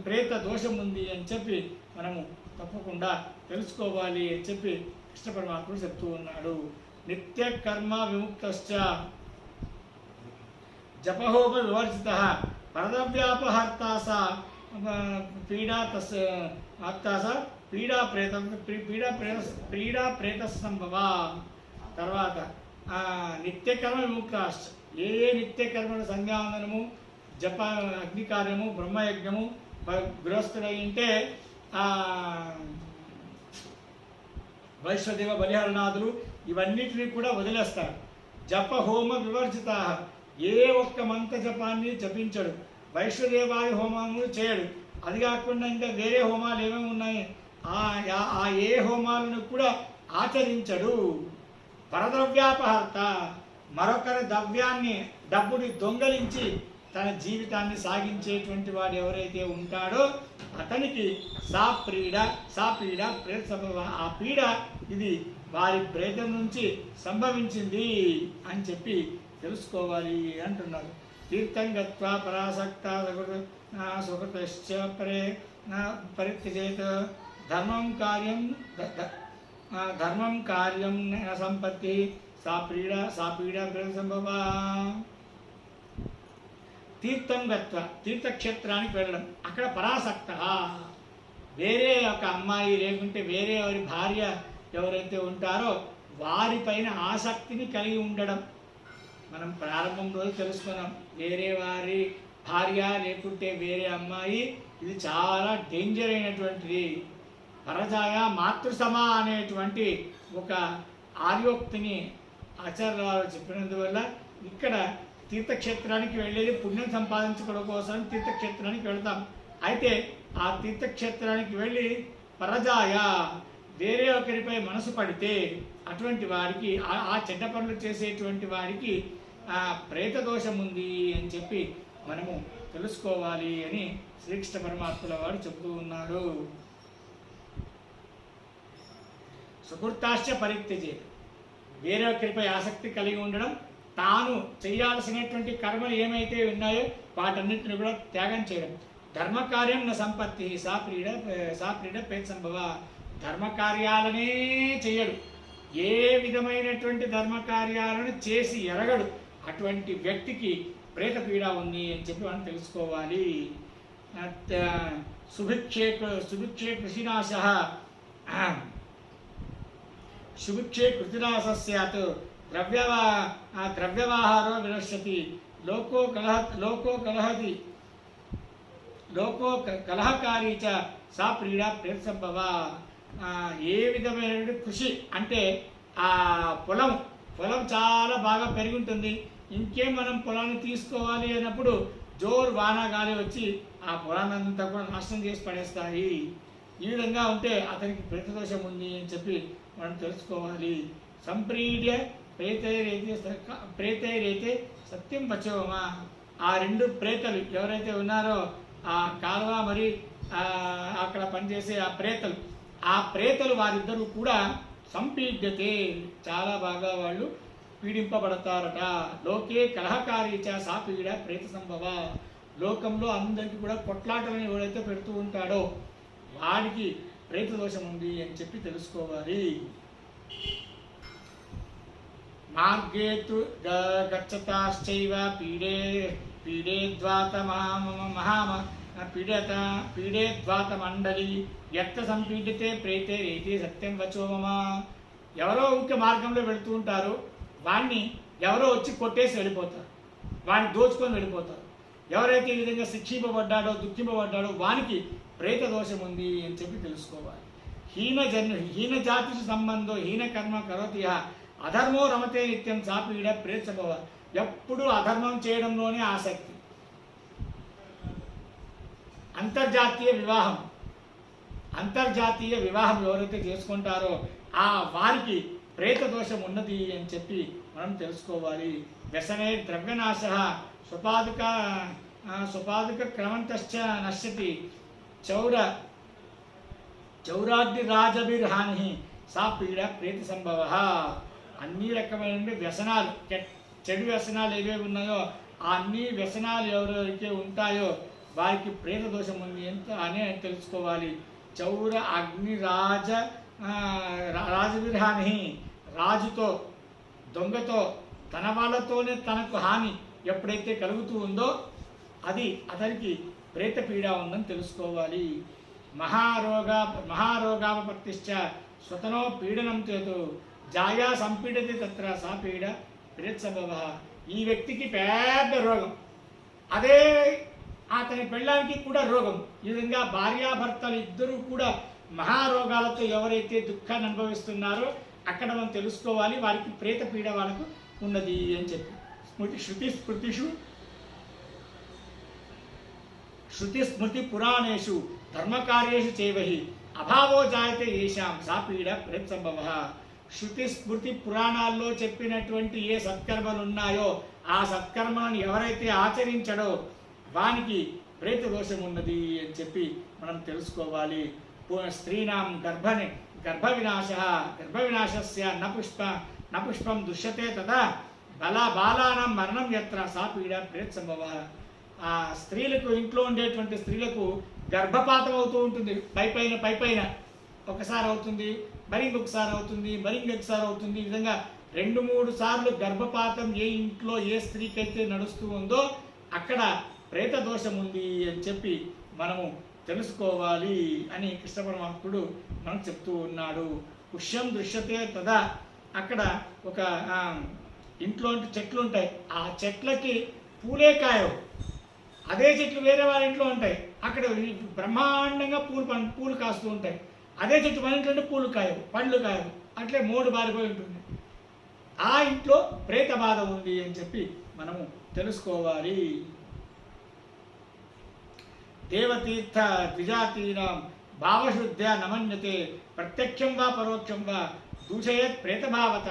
Speaker 1: ప్రేత దోషం ఉంది అని చెప్పి మనము తప్పకుండా తెలుసుకోవాలి అని చెప్పి కృష్ణ పరమాత్ముడు చెప్తూ ఉన్నాడు. నిత్య కర్మ విముక్తశ్చ జపహోమ వివర్జిత పరదవ్యాపహర్తాస పీడా ప్రేత సంభవ. తర్వాత నిత్యకర్మ విముక్తాశ్చ, ఏ నిత్యకర్మను సంధ్యావందనము, జప, అగ్నికార్యము, బ్రహ్మయజ్ఞము, గృహస్థుడైంటే వైశ్వదేవ బలిహరణాదులు ఇవన్నిటిని కూడా వదిలేస్తారు. జప హోమ వివర్జిత, ఏ ఒక్క మంత్ర జపాన్ని జపించడు, వైశ్వదేవాది హోమములు చేయడు. అది కాకుండా ఇంకా వేరే హోమాలు ఏమేమి ఉన్నాయి ఆ ఏ హోమాలను కూడా ఆచరించడు. పరద్రవ్యాపహర్త, మరొకరి డబ్బుని దొంగలించి తన జీవితాన్ని సాగించేటువంటి వాడు ఎవరైతే ఉంటాడో అతనికి సాపీడ ప్రేత సంభవ. ఆ పీడ ఇది వారి ప్రేతం నుంచి సంభవించింది అని చెప్పి తెలుసుకోవాలి అంటున్నారు. తీర్థం గత్వా పరాసక్త సుకృతశ్చ పరిత్యజేత్ ధర్మం కార్యం సంపత్తి సాపీడ ప్రేత సంభవ. తీర్థం గత్వ, తీర్థక్షేత్రానికి వెళ్ళడం, అక్కడ పరాసక్త, వేరే ఒక అమ్మాయి లేకుంటే వేరే వారి భార్య ఎవరైతే ఉంటారో వారిపైన ఆసక్తిని కలిగి ఉండడం. మనం ప్రారంభం రోజు తెలుసుకున్నాం, వేరే వారి భార్య లేకుంటే వేరే అమ్మాయి, ఇది చాలా డేంజర్ అయినటువంటిది. పరజాయ మాతృసమా అనేటువంటి ఒక ఆర్యోక్తిని ఆచార్య వారు చెప్పినందువల్ల ఇక్కడ తీర్థక్షేత్రానికి వెళ్ళేది పుణ్యం సంపాదించుకోవడం కోసం తీర్థక్షేత్రానికి వెళ్తాం. అయితే ఆ తీర్థక్షేత్రానికి వెళ్ళి పరజాయ, వేరే ఒకరిపై మనసు పడితే అటువంటి వారికి ఆ చెడ్డ పనులు చేసేటువంటి వారికి ప్రేత దోషం ఉంది అని చెప్పి మనము తెలుసుకోవాలి అని శ్రీకృష్ణ పరమాత్ముల వారు చెబుతూ ఉన్నారు. సుకృతాశ్చ పరిత్యజేత, వేరే ఒకరిపై ఆసక్తి కలిగి ఉండడం, తాను చేయాల్సినటువంటి కర్మలు ఏమైతే ఉన్నాయో వాటన్నిటిని కూడా త్యాగం చేయడం. ధర్మకార్యం నా సంపత్తి సా ప్రీడ పేద సంభవ, ధర్మకార్యాలనే చేయడు, ఏ విధమైనటువంటి ధర్మకార్యాలను చేసి ఎరగడు, అటువంటి వ్యక్తికి ప్రేత పీడ ఉంది అని చెప్పి మనం తెలుసుకోవాలి. సుభిక్షే కృతినాశ స్యాత్ ద్రవ్యవాహారో వినశ్యతి లోకో కలహకారీ చ సా ప్రీడా ప్రేత సంభవ. ఏ విధమైనటువంటి కృషి అంటే ఆ పొలం చాలా బాగా పెరిగి ఉంటుంది, ఇంకేం మనం పొలాన్ని తీసుకోవాలి అన్నప్పుడు జోరు వాన గాలి వచ్చి ఆ పొలాన్ని అంతా కూడా నాశనం చేసి పడేస్తాయి. ఈ విధంగా ఉంటే అతనికి ప్రేతదోషం ఉంది అని చెప్పి మనం తెలుసుకోవాలి. సంప్రీడ్య ప్రేతైరైతే సత్యం పచ్చవమా, ఆ రెండు ప్రేతలు ఎవరైతే ఉన్నారో ఆ కాలువ మరి అక్కడ పనిచేసే ఆ ప్రేతలు వారిద్దరూ కూడా సంపీడ్యతే, చాలా బాగా వాళ్ళు పీడింపబడతారట. లోకే కలహకారీచ సా పీడ ప్రేత సంభవ, లోకంలో అందరికీ కూడా కొట్లాటలను ఎవరైతే పెడుతూ ఉంటాడో వాడికి ప్రేత దోషం ఉంది అని చెప్పి తెలుసుకోవాలి. మార్గే తు గచ్చతాశ్చైవ పీడేద్వాత మండలి ఎత్త సంపీడితే ప్రేతే రేతే సత్యం వచో మమ. ఎవరో ఇంక మార్గంలో వెళుతూ ఉంటారు, వాడిని ఎవరో వచ్చి కొట్టేసి వెళ్ళిపోతారు, వాడిని దోచుకొని వెళ్ళిపోతారు. ఎవరైతే ఈ విధంగా శిక్షింపబడ్డాడో దుఃఖింపబడ్డాడో వానికి ప్రేత దోషం ఉంది అని చెప్పి తెలుసుకోవాలి. హీన జాతి సంబంధో హీన కర్మ కరోతి అధర్మో రమతే నిత్యం చాపీడ ప్రేత సంభవ. ఎప్పుడు అధర్మం చేయడంలోనే ఆసక్తి. అంతర్జాతీయ వివాహం ఎవరైతే చేసుకుంటారో ఆ వారికి ప్రేత దోషం ఉన్నది అని చెప్పి మనం తెలుసుకోవాలి. వ్యసనే ద్రవ్యనాశ స్వపాదుక క్రమంతశ్చ నశ్యతి చౌరాగ్ని రాజభిర్హాని సా పీడ ప్రేత సంభవ. అన్ని రకమైన వ్యసనాలు, చెడు వ్యసనాలు ఏవేవి ఉన్నాయో ఆ అన్ని వ్యసనాలు ఎవరైతే ఉంటాయో వారికి ప్రేత దోషం ఉంది ఎంత అని తెలుసుకోవాలి. చౌర అగ్ని రాజవిర్హాని, రాజుతో దొంగతో తన వాళ్ళతోనే తనకు హాని ఎప్పుడైతే కలుగుతూ ఉందో అది అతనికి ప్రేత పీడ ఉందని తెలుసుకోవాలి. మహారోగాపత్తిశ్చ స్వతనో పీడనం చేతు జాయా సంపీడతి తత్ర సా పీడ ప్రేత సంభవ. ఈ వ్యక్తికి పెద్ద రోగం, అదే అతని పెళ్ళానికి కూడా రోగం. ఈ విధంగా భార్యాభర్తలు ఇద్దరూ కూడా మహారోగాలతో ఎవరైతే దుఃఖాన్ని అనుభవిస్తున్నారో అక్కడ మనం తెలుసుకోవాలి వారికి ప్రేత పీడ వాళ్ళకు ఉన్నది అని చెప్పి. శృతి స్మృతి పురాణేషు ధర్మకార్యేషు చైవహి అభావో జాయతే ఏషాం సా పీడ ప్రేత సంభవ. శృతి స్మృతి పురాణాల్లో చెప్పినటువంటి ఏ సత్కర్మలు ఉన్నాయో ఆ సత్కర్మలను ఎవరైతే ఆచరించడో వానికి ప్రేత దోషం ఉన్నది అని చెప్పి మనం తెలుసుకోవాలి. స్త్రీణాం గర్భ వినాశస్య న పుష్పం దుష్యతే తదా బాలానాం మరణం యత్ర సా పీడ ప్రేత సంభవ. ఆ స్త్రీలకు, ఇంట్లో ఉండేటువంటి స్త్రీలకు గర్భపాతం అవుతూ ఉంటుంది. పైపైన ఒకసారి అవుతుంది, మరి ఇంకొకసారి అవుతుంది, మరి ఇంకొకసారి అవుతుంది. ఈ విధంగా 2-3 సార్లు గర్భపాతం ఏ ఇంట్లో ఏ స్త్రీకైతే నడుస్తూ ఉందో అక్కడ ప్రేత దోషం ఉంది అని చెప్పి మనము తెలుసుకోవాలి అని కృష్ణ పరమాత్ముడు మనకు చెప్తూ ఉన్నాడు. పుష్యం దృశ్యతే తదా, అక్కడ ఒక ఇంట్లో చెట్లు ఉంటాయి, ఆ చెట్లకి పూలే కాయవు. అదే చెట్లు వేరే వాళ్ళ ఇంట్లో ఉంటాయి, అక్కడ బ్రహ్మాండంగా పూలు కాస్తూ ఉంటాయి. అదే చెట్టు మన ఇంట్లో పూలు కాయవు, పండ్లు కాయవు, అట్లే మోడు బారిపోయి ఉంటుంది. ఆ ఇంట్లో ప్రేత బాధ ఉంది అని చెప్పి మనము తెలుసుకోవాలి. దేవతీర్థ ద్విజాతీనాం భావశుద్ధ్యా నమన్యతే ప్రత్యక్షం వా పరోక్షం వా దూషయత్ ప్రేతభావత.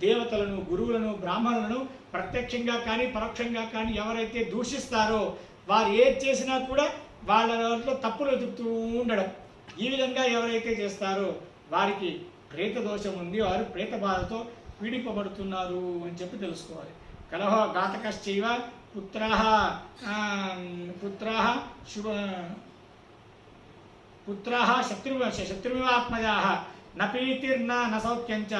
Speaker 1: దేవతలను, గురువులను, బ్రాహ్మణులను ప్రత్యక్షంగా కానీ పరోక్షంగా కానీ ఎవరైతే దూషిస్తారో వారు ఏది చేసినా కూడా వాళ్ళ దాంట్లో తప్పులు వెతుకుతూ ఉండడం, ఈ విధంగా ఎవరైతే చేస్తారో వారికి ప్రేత దోషం ఉంది, వారు ప్రేత బాధతో పీడింపబడుతున్నారు అని చెప్పి తెలుసుకోవాలి. కలహ ఘాతకశ్చైవ పుత్రాః శత్రువివాత్మజాః నపీతిర్న నసౌఖ్యంచ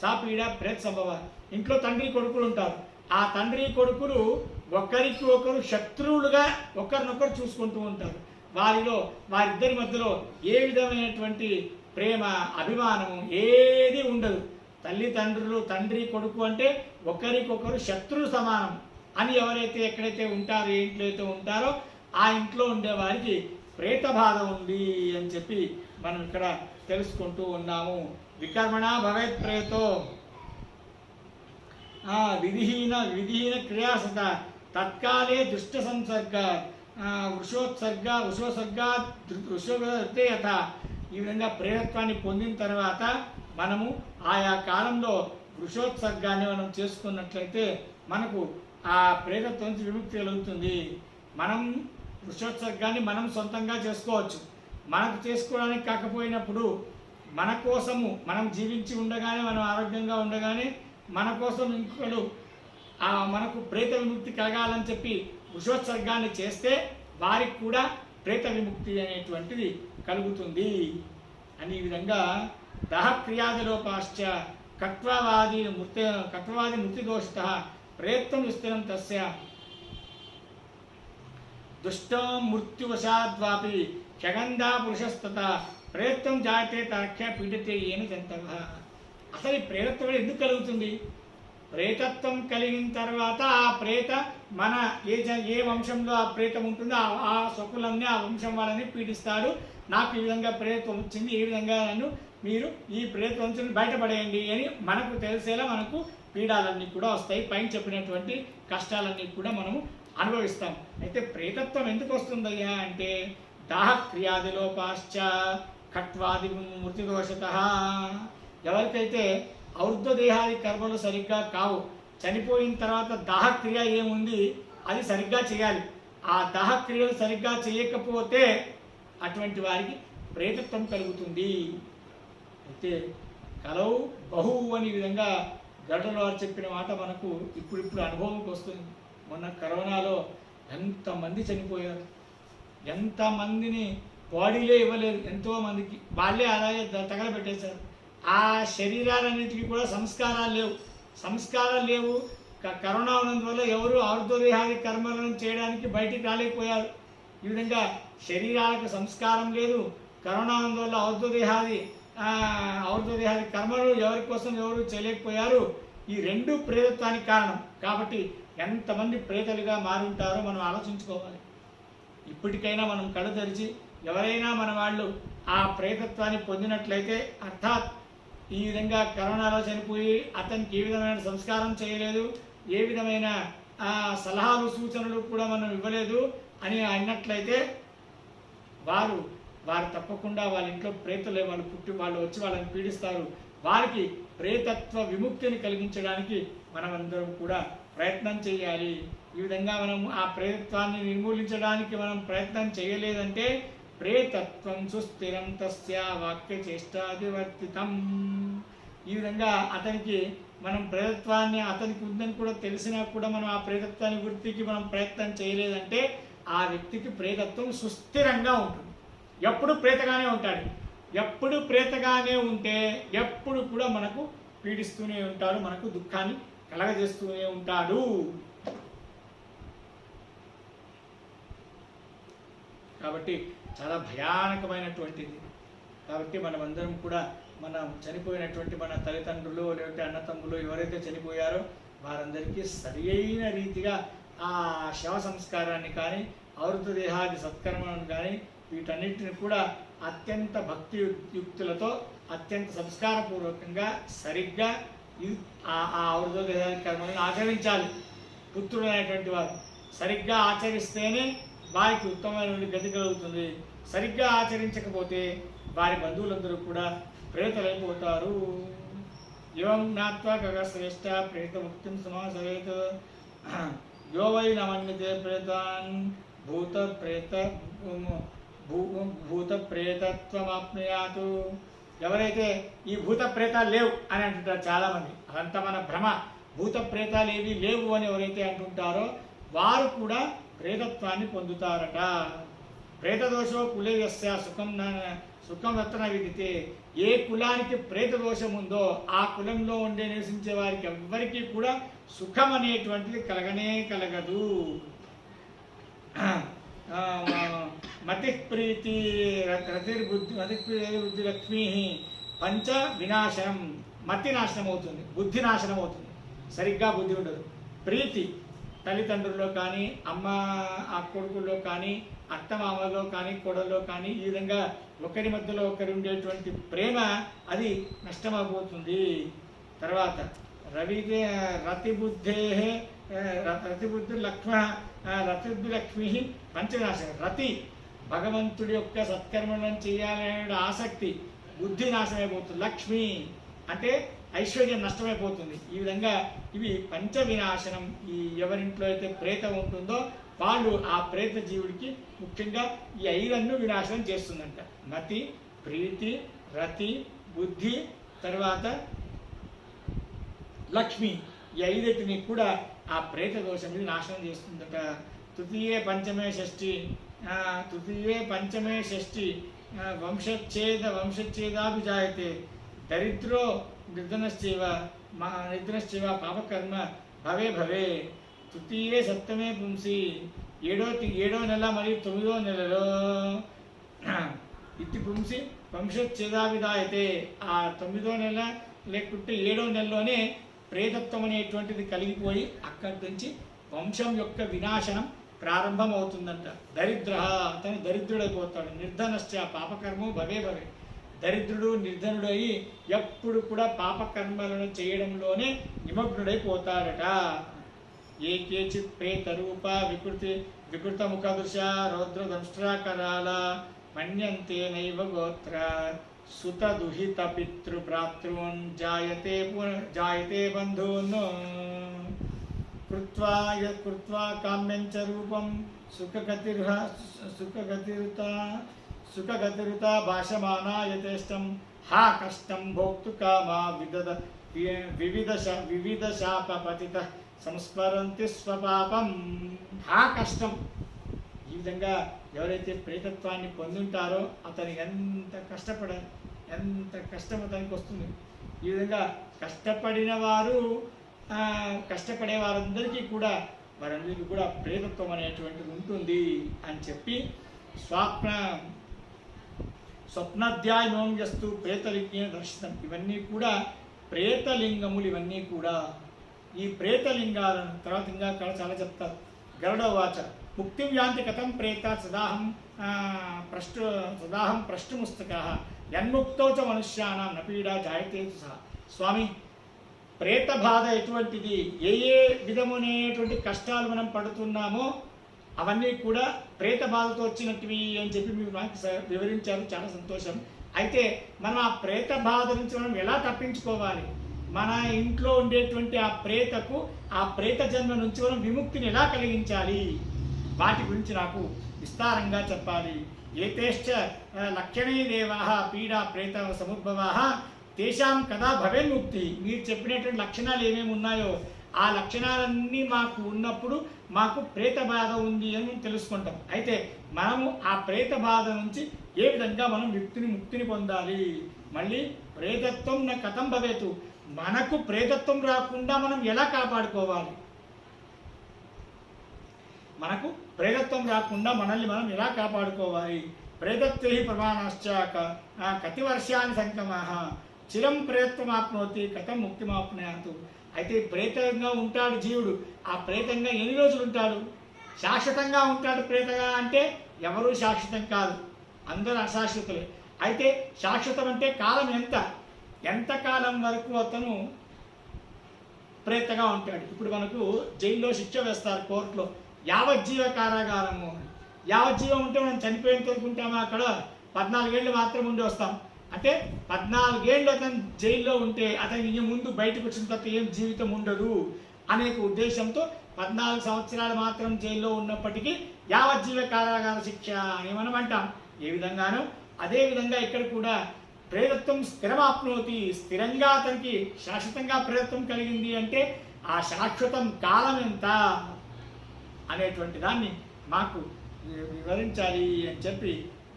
Speaker 1: సా పీడ ప్రేత సంభవ. ఇంట్లో తండ్రి కొడుకులు ఉంటారు. ఆ తండ్రి కొడుకులు ఒకరికి ఒకరు శత్రువులుగా ఒకరినొకరు చూసుకుంటూ ఉంటారు. వారిద్దరి మధ్యలో ఏ విధమైనటువంటి ప్రేమ, అభిమానము ఏది ఉండదు. తల్లిదండ్రులు, తండ్రి కొడుకు అంటే ఒకరికొకరు శత్రువు సమానం అని ఎవరైతే ఎక్కడైతే ఉంటారో, ఏ ఇంట్లో అయితే ఉంటారో ఆ ఇంట్లో ఉండే వారికి ప్రేత బాధ ఉంది అని చెప్పి మనం ఇక్కడ తెలుసుకుంటూ ఉన్నాము. వికర్మణ భవేత్ ప్రేతో విధిహీన క్రియాసత తత్కాలే దుష్ట సంసర్గ వృషోసర్గయత. ఈ విధంగా ప్రేతత్వాన్ని పొందిన తర్వాత మనము ఆయా కాలంలో వృషోత్సర్గాన్ని మనం చేసుకున్నట్లయితే మనకు ఆ ప్రేతత్వం నుంచి విముక్తి కలుగుతుంది. మనం వృషోత్సర్గాన్ని మనం సొంతంగా చేసుకోవచ్చు. మనకు చేసుకోవడానికి కాకపోయినప్పుడు మన కోసము మనం జీవించి ఉండగానే, మనం ఆరోగ్యంగా ఉండగానే మన కోసం ఇంకొకరు మనకు ప్రేత విముక్తి కలగాలని చెప్పి వృషోత్సర్గాన్ని చేస్తే వారికి కూడా ప్రేత విముక్తి అనేటువంటిది కలుగుతుంది అని. ఈ విధంగా దహక్రియాదిలోపాశ్చ కట్వవాది మృత్యుదోషిత ప్రయత్నం విస్తరం తస్య దుష్టం మృత్యువశాద్వాపి క్షగంధా పురుషస్తత ప్రయత్నం జాయతే తాఖ్య పీడితే ఏన జంతవ. అసలు ఈ ప్రేతత్వం ఎందుకు కలుగుతుంది? ప్రేతత్వం కలిగిన తర్వాత ఆ ప్రేత మన ఏ వంశంలో ఆ ప్రేతం ఉంటుందో ఆ స్వకులన్నీ ఆ వంశం వాళ్ళని పీడిస్తాడు. నాకు ఈ విధంగా ప్రేతం వచ్చింది, ఏ విధంగా నన్ను మీరు ఈ ప్రేతం నుంచి బయటపడేయండి అని మనకు తెలిసేలా మనకు పీడాలన్నీ కూడా వస్తాయి. పైన చెప్పినటువంటి కష్టాలన్నీ కూడా మనము అనుభవిస్తాం. అయితే ప్రేతత్వం ఎందుకు వస్తుందయ్యా అంటే దాహక్రియాదిలోపాశ్చ ఖట్వాది మృత్యుదోషత. ఎవరికైతే ఔర్ధ్వదేహాది కర్మలు సరిగ్గా కావు, చనిపోయిన తర్వాత దాహక్రియ ఏముంది అది సరిగ్గా చేయాలి. ఆ దాహక్రియలు సరిగ్గా చేయకపోతే అటువంటి వారికి ప్రేతత్వం కలుగుతుంది. అయితే కలవు బహు అని విధంగా గరుడల వారు చెప్పిన మాట మనకు ఇప్పుడు అనుభవంకి వస్తుంది. మొన్న కరోనాలో ఎంతమంది చనిపోయారు, ఎంతమందిని బాడీలే ఇవ్వలేదు, ఎంతోమందికి వాళ్ళే అలాగే తగలబెట్టేశారు. ఆ శరీరాలన్నింటికి కూడా సంస్కారాలు లేవు. కరోనా ఉన్నందువల్ల ఎవరు ఔర్ధ్వదేహాది కర్మలను చేయడానికి బయటికి రాలేకపోయారు. ఈ విధంగా శరీరాలకు సంస్కారం లేదు. కరోనా ఉన్నందువల్ల ఔర్ధ్వదేహాది కర్మలు ఎవరి కోసం ఎవరు చేయలేకపోయారు. ఈ రెండు ప్రేతత్వానికి కారణం. కాబట్టి ఎంతమంది ప్రేతలుగా మారుంటారో మనం ఆలోచించుకోవాలి. ఇప్పటికైనా మనం కళ్ళు తెరిచి ఎవరైనా మన వాళ్ళు ఆ ప్రేతత్వాన్ని పొందినట్లయితే, అర్థాత్ ఈ విధంగా కరోనాలో చనిపోయి అతనికి ఏ విధమైన సంస్కారం చేయలేదు, ఏ విధమైన సలహాలు సూచనలు కూడా మనం ఇవ్వలేదు అని అన్నట్లయితే వారు తప్పకుండా వాళ్ళ ఇంట్లో ప్రేతలే వాళ్ళు వచ్చి వాళ్ళని పీడిస్తారు. వారికి ప్రేతత్వ విముక్తిని కలిగించడానికి మనమందరం కూడా ప్రయత్నం చేయాలి. ఈ విధంగా మనం ఆ ప్రేతత్వాన్ని నిర్మూలించడానికి మనం ప్రయత్నం చేయలేదంటే ప్రేతత్వం సుస్థిరం తస్య వాక్య చేష్టాదివర్తితం. ఈ విధంగా అతనికి మనం ప్రేతత్వాన్ని అతనికి ఉందని కూడా తెలిసినా కూడా మనం ఆ ప్రేతత్వాన్ని వృత్తికి మనం ప్రయత్నం చేయలేదంటే ఆ వ్యక్తికి ప్రేతత్వం సుస్థిరంగా ఉంటుంది. ఎప్పుడు ప్రేతగానే ఉంటాడు. ఎప్పుడు ప్రేతగానే ఉంటే ఎప్పుడు కూడా మనకు పీడిస్తూనే ఉంటాడు, మనకు దుఃఖాన్ని కలగజేస్తూనే ఉంటాడు. కాబట్టి చాలా భయానకమైనటువంటిది. కాబట్టి మనమందరం కూడా మనం చనిపోయినటువంటి మన తల్లిదండ్రులు లేకపోతే అన్నతమ్ములు ఎవరైతే చనిపోయారో వారందరికీ సరి అయిన రీతిగా ఆ శవ సంస్కారాన్ని కానీ ఔర్ధ్వదేహాది సత్కర్మలను కానీ వీటన్నిటిని కూడా అత్యంత భక్తి యుక్తులతో అత్యంత సంస్కారపూర్వకంగా సరిగ్గా ఆ ఔర్ధ్వదేహాది కర్మలను ఆచరించాలి. పుత్రుడు అనేటువంటి వారు సరిగ్గా ఆచరిస్తేనే వారికి ఉత్తమమైన గతి కలుగుతుంది. సరిగ్గా ఆచరించకపోతే వారి బంధువులందరూ కూడా ప్రేతలైపోతారు. ఏం జ్ఞాత్వా ఖగశ్రేష్ఠ ప్రేతముక్తిం సమాసవేత్ యో వై నమన్యతే ప్రేతాన్ భూత ప్రేతత్వమాప్నుయాతు. ఎవరైతే ఈ భూత ప్రేతాలు లేవు అని అంటుంటారు చాలామంది, అదంతా మన భ్రమ, భూత ప్రేతాలు ఏవి లేవు అని ఎవరైతే అంటుంటారో వారు కూడా ప్రేతత్వాన్ని పొందుతారట. ప్రేతదోషో కులే యస్య సుఖం రత్న విదితే. ఏ కులానికి ప్రేతదోషం ఉందో ఆ కులంలో ఉండే నివసించే వారికి ఎవ్వరికీ కూడా సుఖం అనేటువంటిది కలగనే కలగదు. మతి ప్రీతి బుద్ధి లక్ష్మీ పంచ వినాశనం. మతి నాశనం అవుతుంది, బుద్ధి నాశనం అవుతుంది, సరిగ్గా బుద్ధి ఉండదు. ప్రీతి తల్లిదండ్రుల్లో కానీ, అమ్మ ఆ కొడుకుల్లో కానీ, అత్తమామలో కానీ, కొడల్లో కానీ, ఈ విధంగా ఒకరి మధ్యలో ఒకరి ఉండేటువంటి ప్రేమ అది నష్టమైపోతుంది. తర్వాత రతిబుద్ధి లక్ష్మి పంచనాశనం. రతి భగవంతుడి యొక్క సత్కర్మలను చేయాలనే ఆసక్తి బుద్ధి నాశనమైపోతుంది. లక్ష్మి అంటే ఐశ్వర్యం నష్టమైపోతుంది. ఈ విధంగా ఇవి పంచ వినాశనం. ఈ ఎవరింట్లో అయితే ప్రేతం ఉంటుందో వాళ్ళు ఆ ప్రేత జీవుడికి ముఖ్యంగా ఈ ఐదన్ను వినాశనం చేస్తుందంట. మతి, ప్రీతి, రతి, బుద్ధి, తర్వాత లక్ష్మి, ఈ ఐదిటిని కూడా ఆ ప్రేత దోషం ఇది నాశనం చేస్తుందట. తృతీయే పంచమే షష్ఠి వంశచ్ఛేదాభిజాయతే దరిద్రో నిర్ధనశ్చైవ పాపకర్మ భవే. తృతీయే సప్తమే పుంసి ఏడో నెల మరియు 9వ నెలలో ఇది పుంసి వంశచ్ఛేదాభిజాయతే. ఆ 9వ నెల లేకుంటే 7వ నెలలోనే ప్రేతత్వం అనేటువంటిది కలిగిపోయి అక్కడి నుంచి వంశం యొక్క వినాశనం ప్రారంభం అవుతుందంట. దరిద్ర అతను దరిద్రుడైపోతాడు. నిర్ధనశ్చ పాపకర్మో భవే. దరిద్రుడు నిర్ధనుడు అయి ఎప్పుడు కూడా పాపకర్మలను చేయడంలోనే నిమగ్నుడైపోతాడట. ఏ కేచిత్ ప్రేత రూప వికృత ముఖదృశ రౌద్ర దంష్ట్రాకరాల మన్యంతే నైవ గోత్ర సుత దుహిత పితృభ్రాతృన్ జాయతే బంధూన్ కృత్వా కామ్యంచ రూపం సుఖగతిరుత భాషమానా యథేష్టం హా కష్టం భోక్తు కామా వివిధ శాప పతిత సంస్మరంతి స్వపాపం. హా కష్టం. ఈ విధంగా ఎవరైతే ప్రేతత్వాన్ని పొందుంటారో అతను ఎంత కష్టం అతనికి వస్తుంది. ఈ విధంగా కష్టపడిన వారు కష్టపడే వారందరికీ కూడా వారందరికీ కూడా ప్రేతత్వం అనేటువంటిది ఉంటుంది అని చెప్పి స్వప్నాధ్యాయం చేస్తూ ప్రేతలింగం దర్శనం. ఇవన్నీ కూడా ప్రేతలింగములు. ఇవన్నీ కూడా ఈ ప్రేతలింగాలను తర్వాత ఇంకా చాలా చెప్తారు. గరుడవాచ ముక్తిం యాంతి కథం ప్రేత సదాహం ప్రష్టుముస్తక యన్ముక్తో చ మనుష్యానాం నపీడా జాయతే సహా. స్వామి, ప్రేత బాధ ఎటువంటిది, ఏ విధమునేటువంటి కష్టాలు మనం పడుతున్నామో అవన్నీ కూడా ప్రేత బాధతో వచ్చినట్టువి అని చెప్పి మీరు నాకు వివరించారు. చాలా సంతోషం. అయితే మనం ఆ ప్రేత బాధ నుంచి మనం ఎలా తప్పించుకోవాలి, మన ఇంట్లో ఉండేటువంటి ఆ ప్రేత జన్మ నుంచి మనం విముక్తిని ఎలా కలిగించాలి, వాటి గురించి నాకు విస్తారంగా చెప్పాలి. ఏతేశ్చ లక్షణీ దేవా పీడా ప్రేత సముద్భవా తేషాం కదా భవేన్ముక్తి. మీరు చెప్పినటువంటి లక్షణాలు ఏమేమి ఉన్నాయో ఆ లక్షణాలన్నీ మాకు ఉన్నప్పుడు మాకు ప్రేత బాధ ఉంది అని తెలుసుకుంటాం. అయితే మనము ఆ ప్రేత బాధ నుంచి ఏ విధంగా మనం ముక్తిని పొందాలి, మళ్ళీ ప్రేతత్వం నా కథం భవేతు, మనకు ప్రేతత్వం రాకుండా మనం ఎలా కాపాడుకోవాలి, మనకు ప్రేతత్వం రాకుండా మనల్ని మనం ఎలా కాపాడుకోవాలి. ప్రేతత్వై ప్రమాణాశ్చ కతి వర్షాన్ని సంక్రమః చిరం ప్రేతత్వం ఆప్నోతి కథం ముక్తిమాప్నుయాతు. అయితే ప్రేతంగా ఉంటాడు జీవుడు. ఆ ప్రేతంగా ఎన్ని రోజులు ఉంటాడు? శాశ్వతంగా ఉంటాడు. ప్రేతగా అంటే ఎవరూ శాశ్వతం కాదు, అందరూ అశాశ్వతులే. అయితే శాశ్వతం అంటే కాలం ఎంత కాలం వరకు అతను ప్రేతగా ఉంటాడు. ఇప్పుడు మనకు జైల్లో శిక్ష వేస్తారు కోర్టులో, యావజ్జీవ కారాగారము. యావజ్జీవం ఉంటే మనం చనిపోయేంత వరకు ఉంటామా? అక్కడ 14 ఏళ్ళు మాత్రం ఉండి వస్తాం. అంటే 14 ఏళ్ళు అతను జైల్లో ఉంటే అతనికి ముందు బయటకు వచ్చిన తర్వాత ఏం జీవితం ఉండదు అనే ఉద్దేశంతో 14 సంవత్సరాలు మాత్రం జైల్లో ఉన్నప్పటికీ యావజ్జీవ కారాగార శిక్ష అని మనం అంటాం. ఏ విధంగానో అదే విధంగా ఇక్కడ కూడా ప్రేరత్వం స్థిరమాప్నోతి, స్థిరంగా అతనికి శాశ్వతంగా ప్రేరత్వం కలిగింది అంటే ఆ శాశ్వతం కాలం ఎంత అనేటువంటి దాన్ని మాకు వివరించాలి అని చెప్పి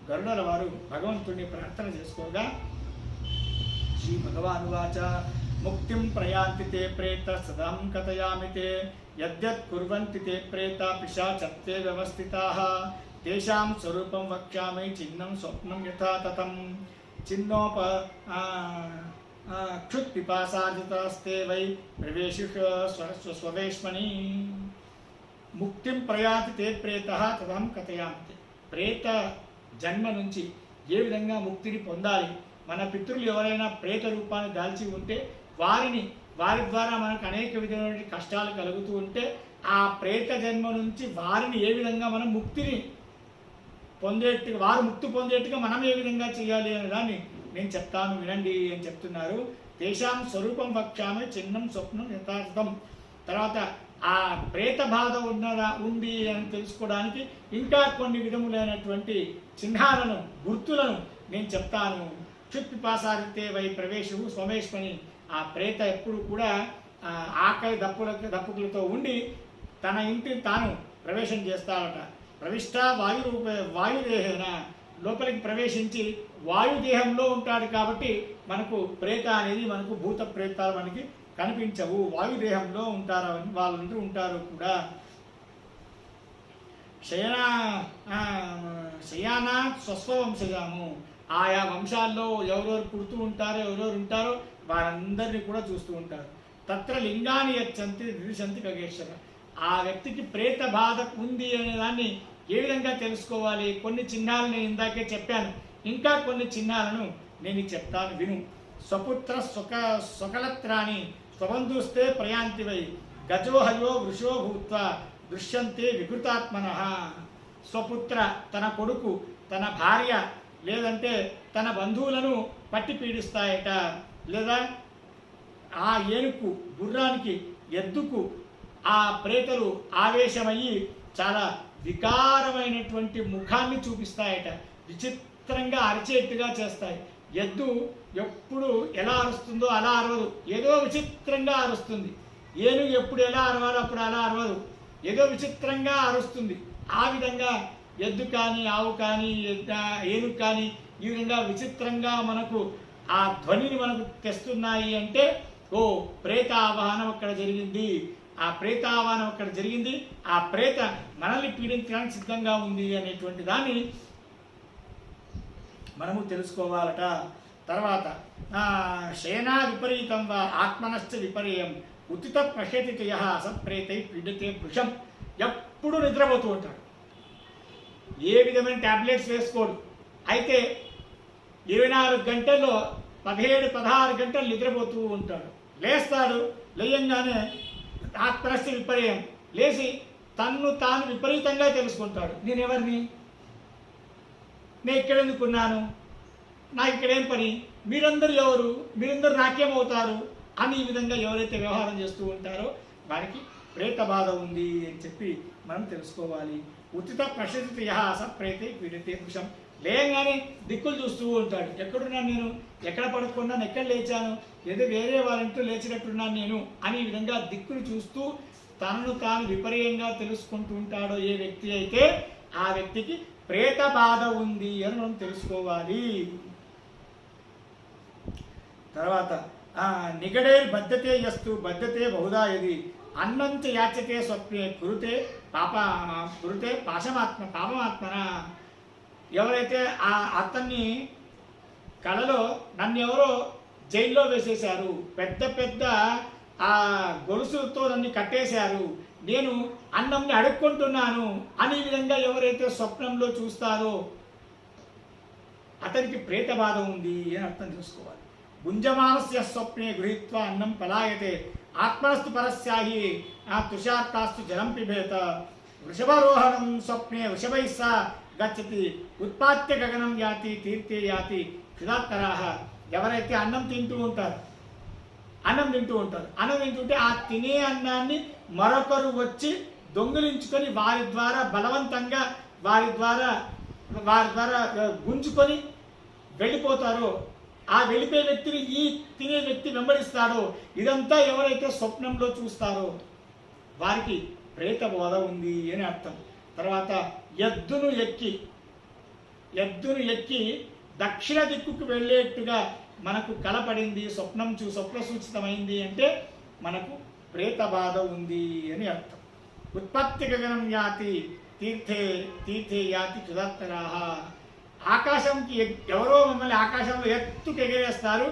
Speaker 1: గరుడల వారు భగవంతుడిని ప్రార్థన చేసుకోగా శ్రీ భగవానువాచ ముక్తిం ప్రయాంతి తే ప్రేత సదాం కథయామి తే యద్యత్ కుర్వంతి తే ప్రేత పిశాచత్తే వ్యవస్థితాః తేషాం స్వరూపం వక్ష్యామి చిన్నం స్వప్నం యథా తతం చిన్నోప క్షుత్ పిపాసార్జితాస్తే వై ప్రవేశు స్వవేష్మని ముక్తిం ప్రయాతి తే ప్రేతః తదహం కథయామి. ప్రేత జన్మ నుంచి ఏ విధంగా ముక్తిని పొందాలి, మన పితృలు ఎవరైనా ప్రేత రూపాన్ని దాల్చి ఉంటే వారి ద్వారా మనకు అనేక విధమైన కష్టాలు కలుగుతూ ఉంటే ఆ ప్రేత జన్మ నుంచి వారిని ఏ విధంగా మనం ముక్తిని పొందేట్టుగా, వారు ముక్తి పొందేట్టుగా మనం ఏ విధంగా చేయాలి అనే దాన్ని నేను చెప్తాను వినండి అని చెప్తున్నారు. తేషాం స్వరూపం వక్ష్యామి చిన్నం స్వప్నం యథార్థం. తర్వాత ఆ ప్రేత బాధ ఉంది అని తెలుసుకోవడానికి ఇంకా కొన్ని విధములైనటువంటి చిహ్నాలను, గుర్తులను నేను చెప్తాను. క్షుత్పిపాసారితే వై ప్రవేశు స్వమేష్మని. ఆ ప్రేత ఎప్పుడు కూడా ఆకలి దప్పులతో ఉండి తన ఇంటిని తాను ప్రవేశం చేస్తాడట. ప్రవిష్ట వాయుదేహేన, లోపలికి ప్రవేశించి వాయుదేహంలో ఉంటాడు కాబట్టి మనకు ప్రేత అనేది, మనకు భూత ప్రేతాలు మనకి కనిపించవు, వాయుదేహంలో ఉంటారు, వాళ్ళందరూ ఉంటారు కూడా. శయానా స్వస్వవంశజాము, ఆయా వంశాల్లో ఎవరెవరు పుడుతూ ఉంటారో ఎవరెవరు ఉంటారో వారందరినీ కూడా చూస్తూ ఉంటారు. తత్ర లింగాన్ని యచ్చంతి నిరిశంతి ఖగేశ్వర. ఆ వ్యక్తికి ప్రేత బాధ ఉంది అనే దాన్ని ఏ విధంగా తెలుసుకోవాలి? కొన్ని చిహ్నాలు నేను ఇందాకే చెప్పాను, ఇంకా కొన్ని చిహ్నాలను నేను చెప్తాను విను. స్వపుత్ర స్వకలత్రాన్ని స్వబంధుస్తే ప్రయాంతి వై గజోహయో వృషో భూత్వ దృశ్యంతే వికృతాత్మనః. స్వపుత్ర, తన కొడుకు, తన భార్య, లేదంటే తన బంధువులను పట్టి పీడిస్తాయట. లేదా ఆ ఏనుకు, గుర్రానికి, ఎద్దుకు ఆ ప్రేతలు ఆవేశమయ్యి చాలా వికారమైనటువంటి ముఖాన్ని చూపిస్తాయట. విచిత్రంగా అరిచేట్టుగా చేస్తాయి. ఎద్దు ఎప్పుడు ఎలా అరుస్తుందో అలా అరవదు, ఏదో విచిత్రంగా అరుస్తుంది. ఏనుగు ఎప్పుడు ఎలా అరవాలో అప్పుడు అలా అరవదు, ఏదో విచిత్రంగా అరుస్తుంది. ఆ విధంగా ఎద్దు కానీ, ఆవు కానీ, ఏనుగు కానీ ఈ విధంగా విచిత్రంగా మనకు ఆ ధ్వనిని మనకు తెస్తున్నాయి అంటే ఓ ప్రేత ఆవాహనం అక్కడ జరిగింది, ఆ ప్రేత ఆవాహనం అక్కడ జరిగింది, ఆ ప్రేత మనల్ని పీడించడానికి సిద్ధంగా ఉంది అనేటువంటి దాన్ని మనము తెలుసుకోవాలట. తర్వాత శయనా విపరీతం వా ఆత్మనశ్చ విపర్యం ఉచిత పశ్యతి యః అసప్రేతై పీడితే భృశం. ఎప్పుడు నిద్రపోతూ ఉంటాడు, ఏ విధమైన ట్యాబ్లెట్స్ వేసుకోడు. అయితే 24 గంటల్లో 17-16 గంటలు నిద్రపోతూ ఉంటాడు. లేస్తాడు, లేయంగానే ఆత్మనశ్చ విపర్యం, లేచి తన్ను తాను విపరీతంగా తెలుసుకుంటాడు. నేనెవరిని, నేను ఇక్కడెందుకున్నాను, నాకు ఇక్కడేం పని, మీరందరూ ఎవరు, మీరందరూ నాకేమవుతారు అని ఈ విధంగా ఎవరైతే వ్యవహారం చేస్తూ ఉంటారో వారికి ప్రేత బాధ ఉంది అని చెప్పి మనం తెలుసుకోవాలి. ఉచిత ప్రసిద్ధి యః సప్రేతే పీడితే భృశం. లేయంగానే దిక్కులు చూస్తూ ఉంటాడు, ఎక్కడున్నాను నేను, ఎక్కడ పడుకున్నాను, ఎక్కడ లేచాను, ఏదో వేరే వాళ్ళంటూ లేచినట్టున్నాను నేను అని ఈ విధంగా దిక్కులు చూస్తూ తనను తాను విపర్యంగా తెలుసుకుంటూ ఉంటాడో ఏ వ్యక్తి అయితే ఆ వ్యక్తికి ప్రేత బాధ ఉంది అని మనం తెలుసుకోవాలి. తర్వాత నిగడేర్ బద్ధతే యస్తు బద్ధతే బహుదా యది అన్నంచ యాచతే స్వప్నే కురుతే పాపమాత్మన. ఎవరైతే ఆ అతన్ని కళలో నన్ను ఎవరో జైల్లో వేసేశారు, పెద్ద పెద్ద ఆ గొలుసులతో నన్ను కట్టేశారు, నేను అన్నంని అడుక్కుంటున్నాను అని ఈ విధంగా ఎవరైతే స్వప్నంలో చూస్తారో అతనికి ప్రేత బాధ ఉంది అని అర్థం చేసుకోవాలి. గుంజమానస్య స్వప్నే గృహీత్వా అన్నం పలాయతే ఆత్మనస్తు పరస్యాహి తుషార్తాస్తు జలం పిబేత. వృషభారోహణం స్వప్నే వృషభై సా గచ్చతి ఉత్పాత్య గగనం యాతి తీర్థే యాతి క్షుధాత్తరాహ. ఎవరైతే అన్నం తింటూ ఉంటారు అన్నం తింటుంటే ఆ తినే అన్నాన్ని మరొకరు వచ్చి దొంగిలించుకొని వారి ద్వారా బలవంతంగా వారి ద్వారా గుంజుకొని వెళ్ళిపోతారో, ఆ వెళ్ళిపోయే వ్యక్తిని ఈ తినే వ్యక్తి వెంబడిస్తాడో, ఇదంతా ఎవరైతే స్వప్నంలో చూస్తారో వారికి ప్రేత బోధ ఉంది అని అర్థం. తర్వాత ఎద్దును ఎక్కి దక్షిణ దిక్కుకు వెళ్ళేట్టుగా మనకు కలపడింది, స్వప్న సూచితమైంది అంటే మనకు ప్రేత బాధ ఉంది అని అర్థం. ఉత్పత్తి గగనం యాతి తీర్థే యాతి క్షుధాత్తరాహ. ఆకాశంకి ఎవరో మమ్మల్ని ఆకాశంలో ఎత్తుకు ఎగరేస్తారు,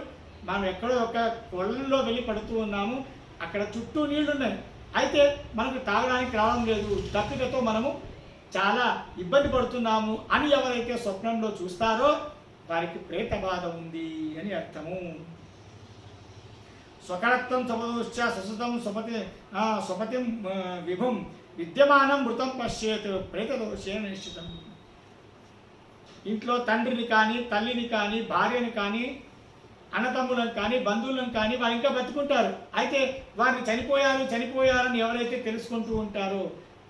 Speaker 1: మనం ఎక్కడో ఒక కొళ్ళలో వెళ్ళి పడుతూ ఉన్నాము, అక్కడ చుట్టూ నీళ్లు ఉన్నాయి, అయితే మనకు తాగడానికి రావడం లేదు, దప్పికతో మనము చాలా ఇబ్బంది పడుతున్నాము అని ఎవరైతే స్వప్నంలో చూస్తారో వారికి ప్రేత బాధ ఉంది అని అర్థము. స్వకరత్వం స్వపదుశ్చ ససుతం స్వపతిం విభుం విద్యమానం మృతం పశ్చేత్ ప్రేతదోషే నిశ్చితం. ఇంట్లో తండ్రిని కానీ తల్లిని కానీ భార్యని కానీ అన్నతమ్ములను కానీ బంధువులను కానీ వారు ఇంకా బతుకుంటారు, అయితే వారిని చనిపోయారని ఎవరైతే తెలుసుకుంటూ ఉంటారో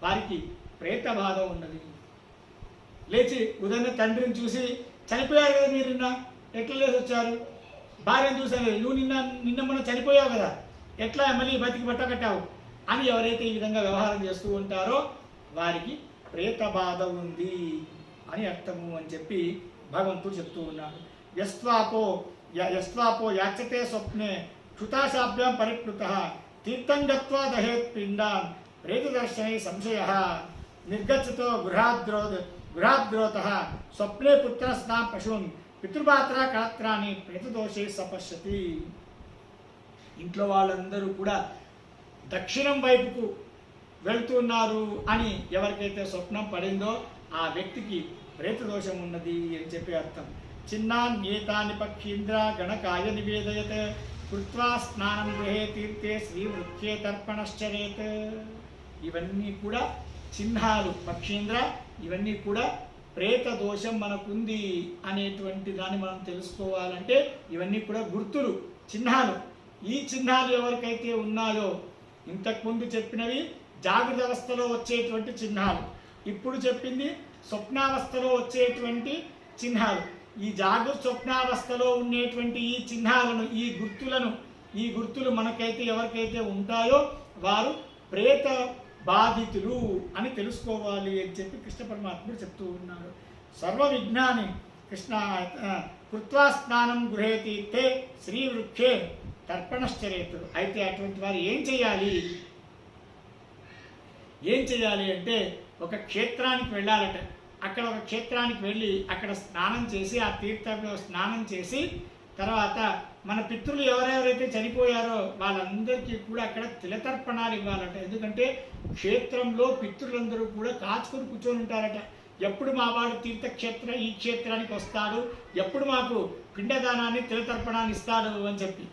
Speaker 1: వారికి ప్రేత బాధ ఉన్నది. లేచి ఉదయం తండ్రిని చూసి చనిపోయారు కదా మీరు, నిన్న ఎట్లా లేచి వచ్చారు, భార్యను చూసాను నువ్వు నిన్న మొన్న చనిపోయావు కదా, ఎట్లా మళ్ళీ బతికి పట్టకట్టావు అని ఎవరైతే ఈ విధంగా వ్యవహారం చేస్తూ ఉంటారో వారికి ప్రేత బాధ ఉంది అని అర్థము అని చెప్పి భగవంతుడు చెప్తూ ఉన్నారు. యస్వాపో యాచతే స్వప్నే క్షుతాశాభ్యాం పరిప్లుత తీర్థం గత్వా దహేత్ పిండాన్ ప్రేతదర్శనే సంశయ నిర్గచ్చతో గృహాద్రోత స్వప్నే పుత్రస్నాం పశూన్ పితృపాత్ర కళత్రాన్ని ప్రేతదోషే సపశ్యతి. ఇంట్లో వాళ్ళందరూ కూడా దక్షిణం వైపుకు వెళ్తున్నారు అని ఎవరికైతే స్వప్నం పడిందో ఆ వ్యక్తికి ప్రేతదోషం ఉన్నది అని చెప్పి అర్థం. చిన్నాన్యేతాని పక్షీంద్ర గణకాయ నివేదయత కృత్వా స్నానం గృహే తీర్థే శ్రీవృక్షే తర్పణశ్చరేత్. ఇవన్నీ కూడా చిహ్నాలు పక్షీంద్ర, ఇవన్నీ కూడా ప్రేత దోషం మనకుంది అనేటువంటి దాన్ని మనం తెలుసుకోవాలంటే ఇవన్నీ కూడా గుర్తులు, చిహ్నాలు. ఈ చిహ్నాలు ఎవరికైతే ఉన్నాయో, ఇంతకుముందు చెప్పినవి జాగ్రత్త అవస్థలో వచ్చేటువంటి చిహ్నాలు, ఇప్పుడు చెప్పింది స్వప్నావస్థలో వచ్చేటువంటి చిహ్నాలు. ఈ జాగ్రత్త స్వప్నావస్థలో ఉండేటువంటి ఈ చిహ్నాలను, ఈ గుర్తులు మనకైతే ఎవరికైతే ఉంటాయో వారు ప్రేత బాధితులు అని తెలుసుకోవాలి అని చెప్పి కృష్ణ పరమాత్ముడు చెప్తూ ఉన్నారు. సర్వ విజ్ఞాని కృష్ణ కృత్వా స్నానం గృహేతి తే శ్రీవృక్షే తర్పణశ్చరేతు. అయితే అటువంటి వారు ఏం చేయాలి అంటే ఒక క్షేత్రానికి వెళ్ళాలట. అక్కడ ఒక క్షేత్రానికి వెళ్ళి అక్కడ స్నానం చేసి ఆ తీర్థంలో స్నానం చేసి తర్వాత మన పితృలు ఎవరెవరైతే చనిపోయారో వాళ్ళందరికీ కూడా అక్కడ తిలతర్పణాలు ఇవ్వాలట. ఎందుకంటే క్షేత్రంలో పితృలందరూ కూడా కాచుకొని కూర్చొని ఉంటారట. ఎప్పుడు మా వాడు ఈ క్షేత్రానికి వస్తాడు, ఎప్పుడు మాకు పిండదానాన్ని తిలతర్పణాన్ని ఇస్తాడు అని చెప్పి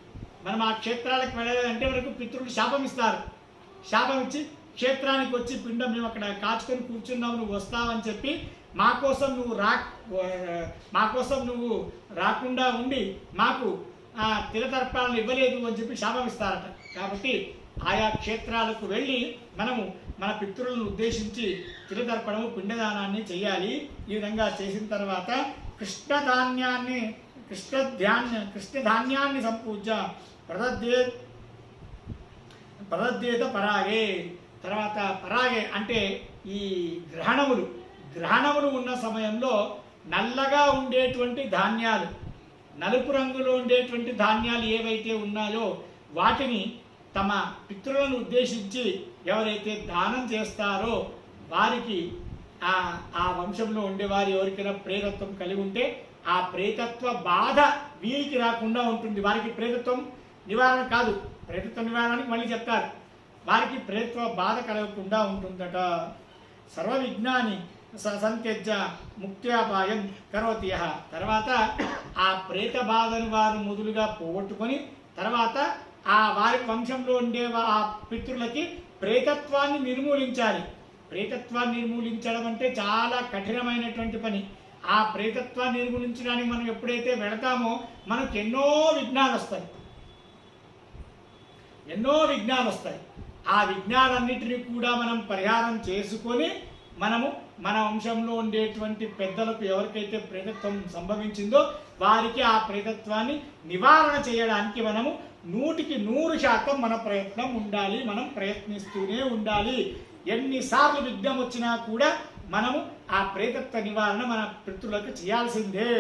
Speaker 1: మనం ఆ క్షేత్రాలకు వెళ్ళాలంటే మనకు పితృలు శాపం ఇస్తారు. శాపం ఇచ్చి క్షేత్రానికి వచ్చి పిండం మేము అక్కడ కాచుకొని కూర్చున్నావు, నువ్వు వస్తావని చెప్పి మా కోసం నువ్వు రాకుండా ఉండి మాకు తిలతర్పణలు ఇవ్వలేదు అని చెప్పి శాపం ఇస్తారట. కాబట్టి ఆయా క్షేత్రాలకు వెళ్ళి మనము మన పితృలను ఉద్దేశించి తిలతర్పణము పిండదానాన్ని చేయాలి. ఈ విధంగా చేసిన తర్వాత కృష్ణధాన్యాన్ని సంపూజ్య ప్రదద్యేత పరాగే. తర్వాత పరాగే అంటే ఈ గ్రహణములు ఉన్న సమయంలో నల్లగా ఉండేటువంటి ధాన్యాలు, నలుపు రంగులో ఉండేటువంటి ధాన్యాలు ఏవైతే ఉన్నాయో వాటిని తమ పితృలను ఉద్దేశించి ఎవరైతే దానం చేస్తారో వారికి ఆ వంశంలో ఉండేవారు ఎవరికైనా ప్రేతత్వం కలిగి ఉంటే ఆ ప్రేతత్వ బాధ వీరికి రాకుండా ఉంటుంది. వారికి ప్రేతత్వం నివారణ కాదు, ప్రేతత్వ నివారణకి మళ్ళీ చెప్తారు, వారికి ప్రేతత్వ బాధ కలగకుండా ఉంటుందట. సర్వ విజ్ఞాని సంత్యజ్య ముక్త్యాపాయం కరోతి. తర్వాత ఆ ప్రేత బాధను వారు మొదలుగా పోగొట్టుకొని తర్వాత ఆ వారి వంశంలో ఉండే ఆ పితృలకి ప్రేతత్వాన్ని నిర్మూలించాలి. ప్రేతత్వాన్ని నిర్మూలించడం అంటే చాలా కఠినమైనటువంటి పని. ఆ ప్రేతత్వాన్ని నిర్మూలించడానికి మనం ఎప్పుడైతే వెళతామో మనకు ఎన్నో విఘ్నాలు వస్తాయి. ఆ విఘ్నాలన్నిటినీ కూడా మనం పరిహారం చేసుకొని మనము మన వంశంలో ఉండేటువంటి పెద్దలకు ఎవరికైతే ప్రేతత్వం సంభవించిందో వారికి ఆ ప్రేతత్వాన్ని నివారణ చేయడానికి మనము 100% మన ప్రయత్నం ఉండాలి. మనం ప్రయత్నిస్తూనే ఉండాలి. ఎన్నిసార్లు విఘ్నం వచ్చినా కూడా మనము ఆ ప్రేతత్వ నివారణ మన పితృలకు చేయాల్సిందే.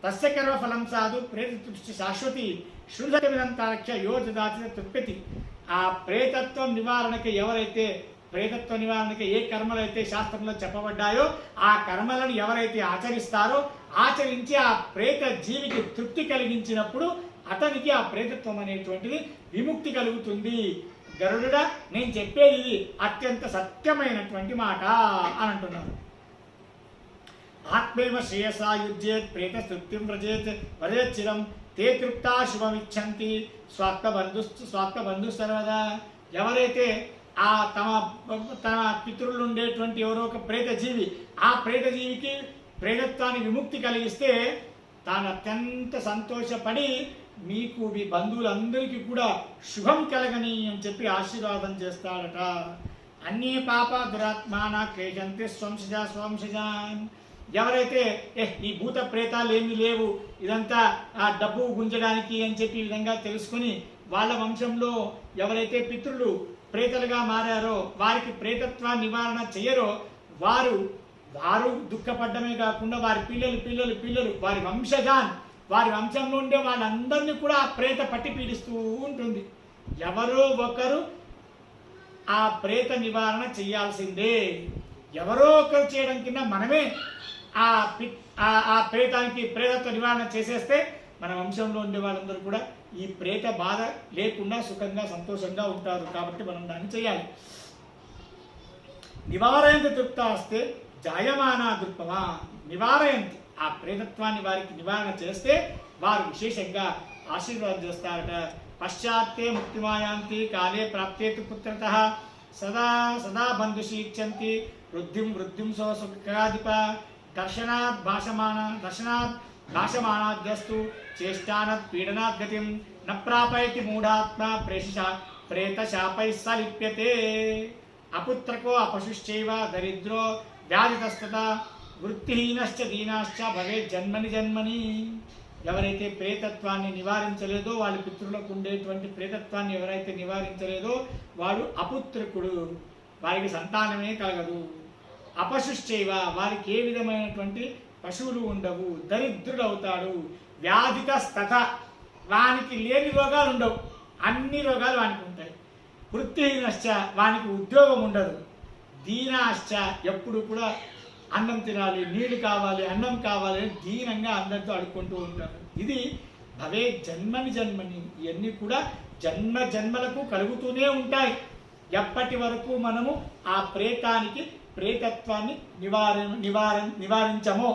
Speaker 1: తస్య కర్మఫలం సాధు ప్రేతృష్టి శాశ్వతి శృంఖమిదంతారక్ష యోజదాచిన తృప్యతి. ఆ ప్రేతత్వం నివారణకి ఎవరైతే ప్రేతత్వ నివారణకి ఏ కర్మలైతే శాస్త్రంలో చెప్పబడ్డాయో ఆ కర్మలను ఎవరైతే ఆచరిస్తారో ఆచరించి ఆ ప్రేత జీవికి తృప్తి కలిగించినప్పుడు అతనికి ఆ ప్రేతత్వం అనేటువంటిది విముక్తి కలుగుతుంది. గరుడుడా, నేను చెప్పేది ఇది అత్యంత సత్యమైనటువంటి మాట అని అంటున్నారు. ఆత్మేవ శ్రేయసా యుజ్యేత్ ప్రేత తృప్తిం వ్రజేచ్చిరం తే తృప్తా శుభమిచ్చంతి స్వాత్మ బంధు సర్వదా. ఎవరైతే ఆ తన పితృలు ఉండేటువంటి ఎవరో ఒక ప్రేత జీవి ఆ ప్రేత జీవికి ప్రేతత్వాన్ని విముక్తి కలిగిస్తే తాను అత్యంత సంతోషపడి మీకు మీ బంధువులందరికీ కూడా శుభం కలగని అని చెప్పి ఆశీర్వాదం చేస్తాడట. అన్యే పాప దురాత్మాన క్లేశంతే స్వంశజాన్. ఎవరైతే ఈ భూత ప్రేతాలు ఏమీ లేవు, ఇదంతా ఆ డబ్బు గుంజడానికి అని చెప్పి ఈ విధంగా తెలుసుకుని వాళ్ళ వంశంలో ఎవరైతే పితృలు ప్రేతలుగా మారారో వారికి ప్రేతత్వ నివారణ చేయరో వారు దుఃఖపడ్డమే కాకుండా వారి పిల్లలు వారి వంశంలో ఉండే వాళ్ళందరినీ కూడా ఆ ప్రేత పట్టి పీడిస్తూ ఉంటుంది. ఎవరో ఒకరు ఆ ప్రేత నివారణ చేయాల్సిందే. ఎవరో ఒకరు చేయడం కింద మనమే ఆ ప్రేతానికి ప్రేతత్వ నివారణ చేసేస్తే మన వంశంలో ఉండే వాళ్ళందరూ కూడా ఈ ప్రేత బాధ లేకుండా సుఖంగా సంతోషంగా ఉంటారు. కాబట్టి మనం దాన్ని చేయాలి. నివారయంతి తృప్తాస్తే జాయమానా దుఃఖమా. నివారయంతి ఆ ప్రేతత్వాన్ని వారికి నివారణ చేస్తే వారు విశేషంగా ఆశీర్వాదం చేస్తారట. పశ్చాత్తే ముక్తిమాయాంతి కాలే ప్రాప్తేతు పుత్రతః సదా బంధుషీచ్చంతి వృద్ధిం సుఖాధిప దర్శనాత్ భాషమానాద్యస్తు చేష్టానత్ పీడనాత్ గతిం న ప్రాపయతి మూఢాత్మ ప్రేతశాపై సలిప్యతే. అపుత్రకో అపశుశ్చైవ దరిద్రో వ్యాధితస్తత వృత్తిహీనశ్చ దీనాశ్చ భవే జన్మని. ఎవరైతే ప్రేతత్వాన్ని నివారించలేదో వాళ్ళ పితృలకు ఉండేటువంటి ప్రేతత్వాన్ని ఎవరైతే నివారించలేదో వాడు అపుత్రకుడు, వారికి సంతానమే కలగదు. అపశుశ్చైవ వారికి ఏ విధమైనటువంటి పశువులు ఉండవు. దరిద్రుడు అవుతాడు. వ్యాధితస్తత వానికి లేని రోగాలు ఉండవు, అన్ని రోగాలు వానికి ఉంటాయి. వృత్తిహీనశ్చ వానికి ఉద్యోగం ఉండదు. దీనాశ్చ ఎప్పుడు కూడా అన్నం తినాలి, నీళ్లు కావాలి, అన్నం కావాలి దీనంగా అందరితో అడుక్కుంటూ ఉంటారు. ఇది భవే జన్మని. ఇవన్నీ కూడా జన్మలకు కలుగుతూనే ఉంటాయి. ఎప్పటి వరకు మనము ఆ ప్రేతత్వాన్ని నివారించమో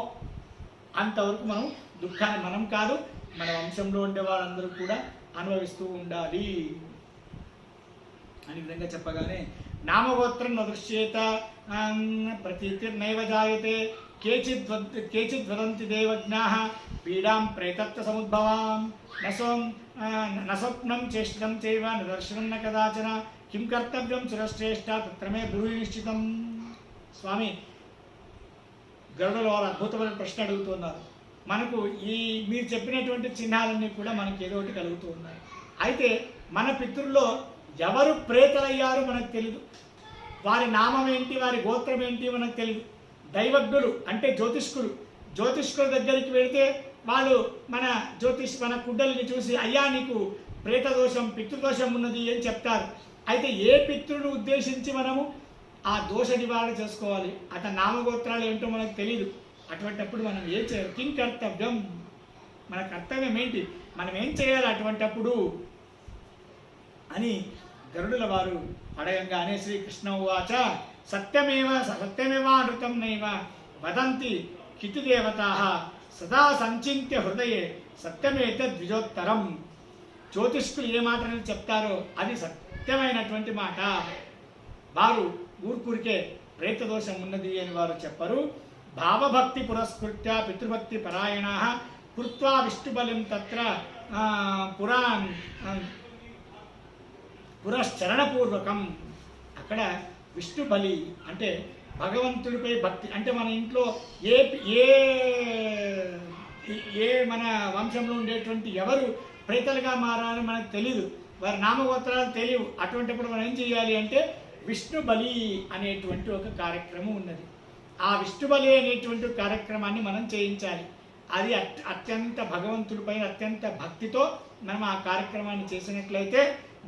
Speaker 1: అంతవరకు మనం దుఃఖాన్ని మనం కాదు మన వంశంలో ఉండే వాళ్ళందరూ కూడా అనుభవిస్తూ ఉండాలి అని విధంగా చెప్పగానే నామగోత్రం నదృశ్యేత ప్రతీతిర్నైవ జాయతే కేచిద్ వదంతి దేవజ్ఞాః పీడాం ప్రేతత్వ సముద్భవాం నస్వప్నం చేష్టం చైవ నిదర్శనం న కదాచన కిం కర్తవ్యం చిరశ్రేష్ఠ తత్రమే బ్రూహి నిశ్చితం. స్వామి గరుడుల వారు అద్భుతమైన ప్రశ్న అడుగుతున్నారు. మనకు మీరు చెప్పినటువంటి చిహ్నాలన్నీ కూడా మనకి ఏదో ఒకటి కలుగుతూ ఉన్నాయి. అయితే మన పితృల్లో ఎవరు ప్రేతలయ్యారు మనకు తెలియదు. వారి నామం ఏంటి, వారి గోత్రం ఏంటి మనకు తెలియదు. దైవజ్ఞులు అంటే జ్యోతిష్కుల దగ్గరికి వెళితే వాళ్ళు మన కుండలిని చూసి అయ్యా నీకు ప్రేతదోషం పితృదోషం ఉన్నది అని చెప్తారు. అయితే ఏ పితృను ఉద్దేశించి మనము ఆ దోష నివారణ చేసుకోవాలి, అతని నామగోత్రాలు ఏంటో మనకు తెలియదు. అటువంటప్పుడు మనం ఏం చేయాలి? కిం కర్తవ్యం, మన కర్తవ్యం ఏంటి, మనం ఏం చేయాలి అటువంటప్పుడు అని గరుడుల వారు అడగంగానే శ్రీకృష్ణ ఉవాచ సత్యమేవానృతం నైవ వదంతి కితుదేవతాః సదా సంచింత్య హృదయే సత్యమేత ద్విజోత్తరం. జ్యోతిష్కులు ఏ మాట చెప్తారో అది సత్యమైనటువంటి మాట. వారు ఊరికే ప్రేత దోషం ఉన్నది అని వారు చెప్పరు. భావభక్తి పురస్కృత్య పితృభక్తి పరాయణ కృత్వా విష్ణుబలిం తత్ర పురశ్చరణపూర్వకం. అక్కడ విష్ణు బలి అంటే భగవంతుడిపై భక్తి. అంటే మన ఇంట్లో ఏ ఏ ఏ మన వంశంలో ఉండేటువంటి ఎవరు ప్రేతలుగా మారాలని మనకు తెలియదు, వారి నామగోత్రాలు తెలియవు. అటువంటిప్పుడు మనం ఏం చేయాలి అంటే విష్ణు బలి అనేటువంటి ఒక కార్యక్రమం ఉన్నది. ఆ విష్ణు బలి అనేటువంటి కార్యక్రమాన్ని మనం చేయించాలి. అది అత్యంత భగవంతుడిపై అత్యంత భక్తితో మనం ఆ కార్యక్రమాన్ని చేసినట్లయితే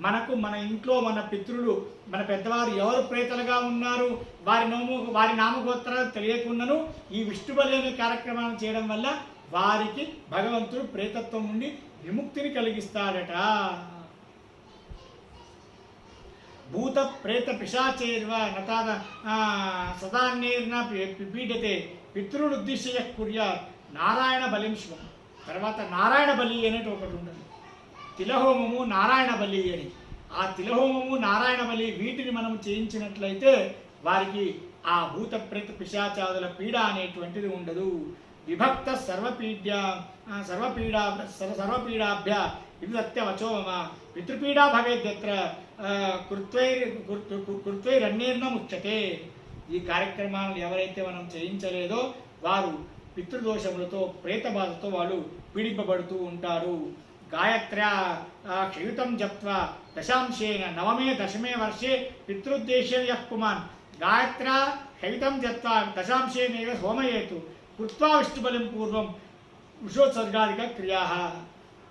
Speaker 1: మనకు మన ఇంట్లో మన పితృలు మన పెద్దవారు ఎవరు ప్రేతలుగా ఉన్నారు వారి నామగోత్రాలు తెలియకుండాను ఈ విష్ణు బలి అనే కార్యక్రమాన్ని చేయడం వల్ల వారికి భగవంతుడు ప్రేతత్వం నుండి విముక్తిని కలిగిస్తాడట. భూత ప్రేత పిశాచేర్వ నతాద సదాన్నేర్న పీడతే పితృనుద్దిశ్య కుర్యాత్ నారాయణ బలిం శివం. తర్వాత నారాయణ బలి అనేది ఒకటి ఉండదు. తిలహోమము నారాయణ బలి అని. ఆ తిలహోమము నారాయణ బలి వీటిని మనం చేయించినట్లయితే వారికి ఆ భూత ప్రేత పిశాచాదుల పీడ అనేటువంటిది ఉండదు. విభక్త సర్వపీడాభ్య విభక్త్యవచో మమ పితృపీడా భవేద్యత్ర కృత్వైరన్యేర్న ముచ్యతే. ఈ కార్యక్రమాలను ఎవరైతే మనం చేయించలేదో వారు పితృదోషములతో ప్రేత బాధతో వాళ్ళు పీడింపబడుతూ ఉంటారు. గాయత్ర్యా క్షయుతం జప్త్వా దశాంశేన నవమే దశమే వర్షే పితృద్దేశ్యం యః పుమాన్ గాయత్ర్యా క్షయుతం జప్త్వా దశాంశేనైవ హోమయేతు కృత్వా విష్ణుబలిం పూర్వం ఉషోత్సర్గాదిక క్రియా.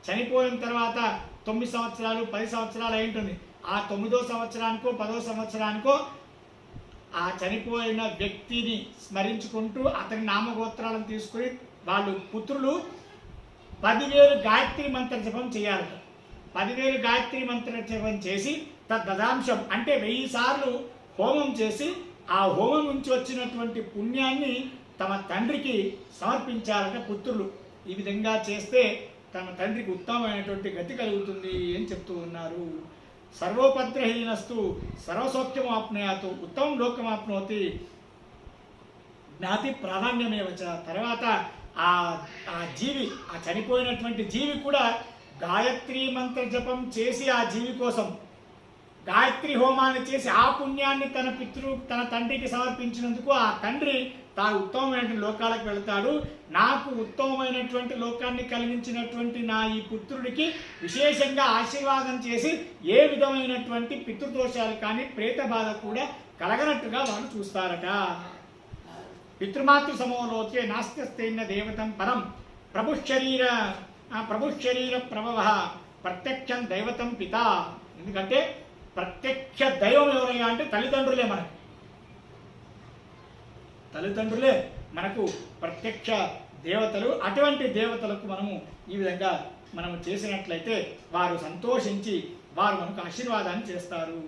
Speaker 1: చనిపోయిన తర్వాత 9 సంవత్సరాలు 10 సంవత్సరాలు అయి ఉంటుంది. ఆ 9వ సంవత్సరానికో 10వ సంవత్సరానికో ఆ చనిపోయిన వ్యక్తిని స్మరించుకుంటూ అతని నామగోత్రాలను తీసుకుని వాళ్ళు పుత్రులు 10,000 గాయత్రి మంత్ర జపం చేయాలి. 10,000 గాయత్రి మంత్ర జపం చేసి తద్దదాంశం అంటే 1000 సార్లు హోమం చేసి ఆ హోమం నుంచి వచ్చినటువంటి పుణ్యాన్ని తమ తండ్రికి సమర్పించాలట పుత్రులు. ఈ విధంగా చేస్తే తమ తండ్రికి ఉత్తమమైనటువంటి గతి కలుగుతుంది అని చెప్తూ ఉన్నారు. సర్వోపద్రహీనస్తు సర్వసౌఖ్యమాప్నుయాతు ఉత్తమం లోకమాప్నోతి జ్ఞాతి ప్రాధాన్యమేవచ. తర్వాత ఆ జీవి ఆ చనిపోయినటువంటి జీవి కూడా గాయత్రి మంత్ర జపం చేసి ఆ జీవి కోసం గాయత్రి హోమాన్ని చేసి ఆ పుణ్యాన్ని తన తండ్రికి సమర్పించినందుకు ఆ తండ్రి తాను ఉత్తమమైనటువంటి లోకాలకు వెళతాడు. నాకు ఉత్తమమైనటువంటి లోకాన్ని కలిగించినటువంటి నా ఈ పుత్రుడికి విశేషంగా ఆశీర్వాదం చేసి ఏ విధమైనటువంటి పితృదోషాలు కానీ ప్రేత బాధ కూడా కలగనట్టుగా వాళ్ళు చూస్తారట. పితృమాతృ సమోలోకే నాస్త్యస్తైన దేవతం పరం ప్రభుశరీర ప్రభవ ప్రత్యక్షం దైవతం పిత. ఎందుకంటే ప్రత్యక్ష దైవం ఎవరయ్యా అంటే తల్లిదండ్రులే. తల్లిదండ్రులే మనకు ప్రత్యక్ష దేవతలు. అటువంటి దేవతలకు మనము ఈ విధంగా మనము చేసినట్లయితే వారు సంతోషించి వారు మనకు ఆశీర్వాదాన్ని చేస్తారు.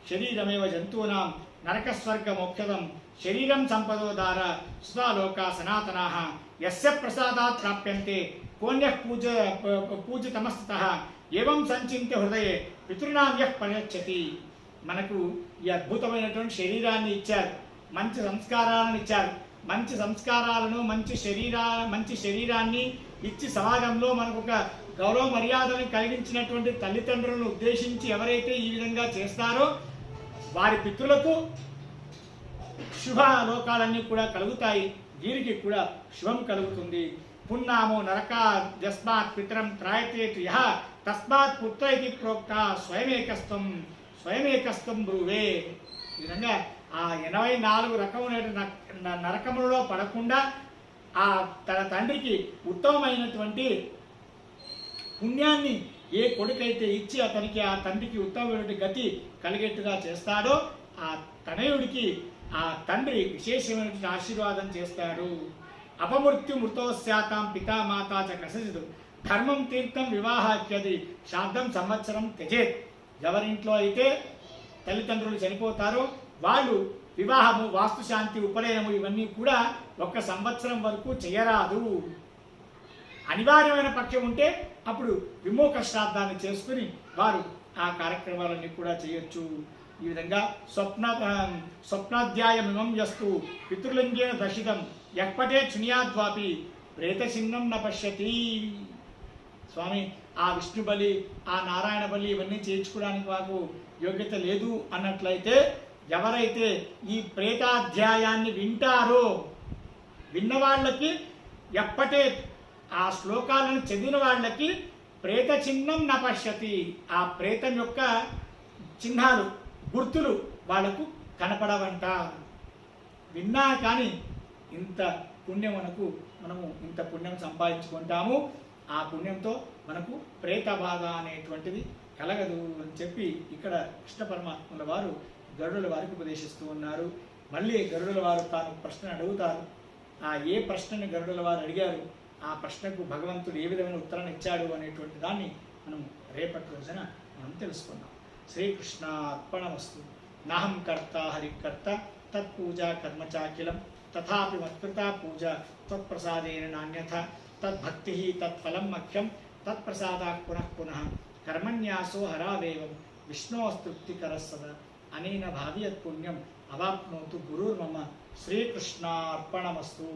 Speaker 1: శరీరమేవ జంతువునాం నరకస్వర్గ మోక్షదం శరీరం సంపదోదార సుధాలోక సనాతనా యస్య ప్రసాదాత్ ప్రాప్యంతే కోన్యః పూజితమస్తతః ఏవం సంచింత్య హృదయే పితృనాం యః పరిగచ్చతి. మనకు ఈ అద్భుతమైనటువంటి శరీరాన్ని ఇచ్చారు, మంచి సంస్కారాలను ఇచ్చారు. మంచి సంస్కారాలను మంచి శరీరాన్ని ఇచ్చి సమాజంలో మనకు ఒక గౌరవ మర్యాదలను కలిగించినటువంటి తల్లిదండ్రులను ఉద్దేశించి ఎవరైతే ఈ విధంగా చేస్తారో వారి పితృలకు శుభ లోకాలన్నీ కూడా కలుగుతాయి. వీరికి కూడా శుభం కలుగుతుంది. పున్నామో నరక యస్మాత్ పితరం త్రాయతే యః తస్మాత్ పుత్ర ఇది ప్రోక్త స్వయమేకస్తం బ్రూవే. ఈ విధంగా ఆ 84 రకములైన నరకములలో పడకుండా ఆ తన తండ్రికి ఉత్తమమైనటువంటి పుణ్యాన్ని ఏ కొడుకైతే ఇచ్చి అతనికి ఆ తండ్రికి ఉత్తమమైన గతి కలిగేట్టుగా చేస్తాడో ఆ తనయుడికి ఆ తండ్రి విశేషమైనటువంటి ఆశీర్వాదం చేస్తాడు. అపమృత్యు మృతోస్యాతాం పితామాతా చ కసజిదు ధర్మం తీర్థం వివాహాఖ్యది శాబ్దం సంవత్సరం త్యజేత్. ఎవరింట్లో అయితే తల్లిదండ్రులు చనిపోతారో వాళ్ళు వివాహము, వాస్తుశాంతి, ఉపనయనము ఇవన్నీ కూడా 1 సంవత్సరం వరకు చేయరాదు. అనివార్యమైన పక్షం ఉంటే అప్పుడు విమోక శ్రాద్ధాన్ని చేసుకుని వారు ఆ కార్యక్రమాలన్నీ కూడా చేయొచ్చు. ఈ విధంగా స్వప్నాధ్యాయమిమం యస్తు పితృలింగేన దర్శితం ఎప్పటే క్షుణ్యాద్వాపి ప్రేతచిహ్నం న పశ్యతి. స్వామి, ఆ విష్ణు బలి, ఆ నారాయణ బలి ఇవన్నీ చేయించుకోవడానికి మాకు యోగ్యత లేదు అన్నట్లయితే, ఎవరైతే ఈ ప్రేతాధ్యాయాన్ని వింటారో, విన్న వాళ్ళకి ఎప్పటే ఆ శ్లోకాలను చదివిన వాళ్ళకి ప్రేత చిహ్నం న పశ్యతి, ఆ ప్రేతం యొక్క చిహ్నాలు, గుర్తులు వాళ్లకు కనపడవంట. విన్నా కానీ ఇంత పుణ్యం మనము ఇంత పుణ్యం సంపాదించుకుంటాము, ఆ పుణ్యంతో మనకు ప్రేత బాధ అనేటువంటిది కలగదు అని చెప్పి ఇక్కడ కృష్ణ పరమాత్ముల వారు గరుడుల వారికి ఉపదేశిస్తూ ఉన్నారు. మళ్ళీ గరుడుల వారు తాను ప్రశ్న అడుగుతారు. ఆ ఏ ప్రశ్నని గరుడుల వారు అడిగారు, ఆ ప్రశ్నకు భగవంతుడు ఏ విధమైన ఉత్తరాన్ని ఇచ్చాడు అనేటువంటి దాన్ని మనం రేపటి రోజున మనం తెలుసుకున్నాం. శ్రీకృష్ణ అర్పణమస్తు. నాహం కర్త హరికర్త తత్పూజా కర్మ చాఖిలం తథాపి మత్కృత పూజ త్వత్ప్రసాదేన నాణ్యథ తద్భక్తి తత్ఫలం మఖ్యం తత్ప్రసాదాత్ పునః పునః కర్మన్యాసో హరావేవం విష్ణోస్తృప్తికర సదా అనేన భావి యత్ పుణ్యం అవాప్నోతు గురుర్మమ. శ్రీకృష్ణార్పణమస్తు.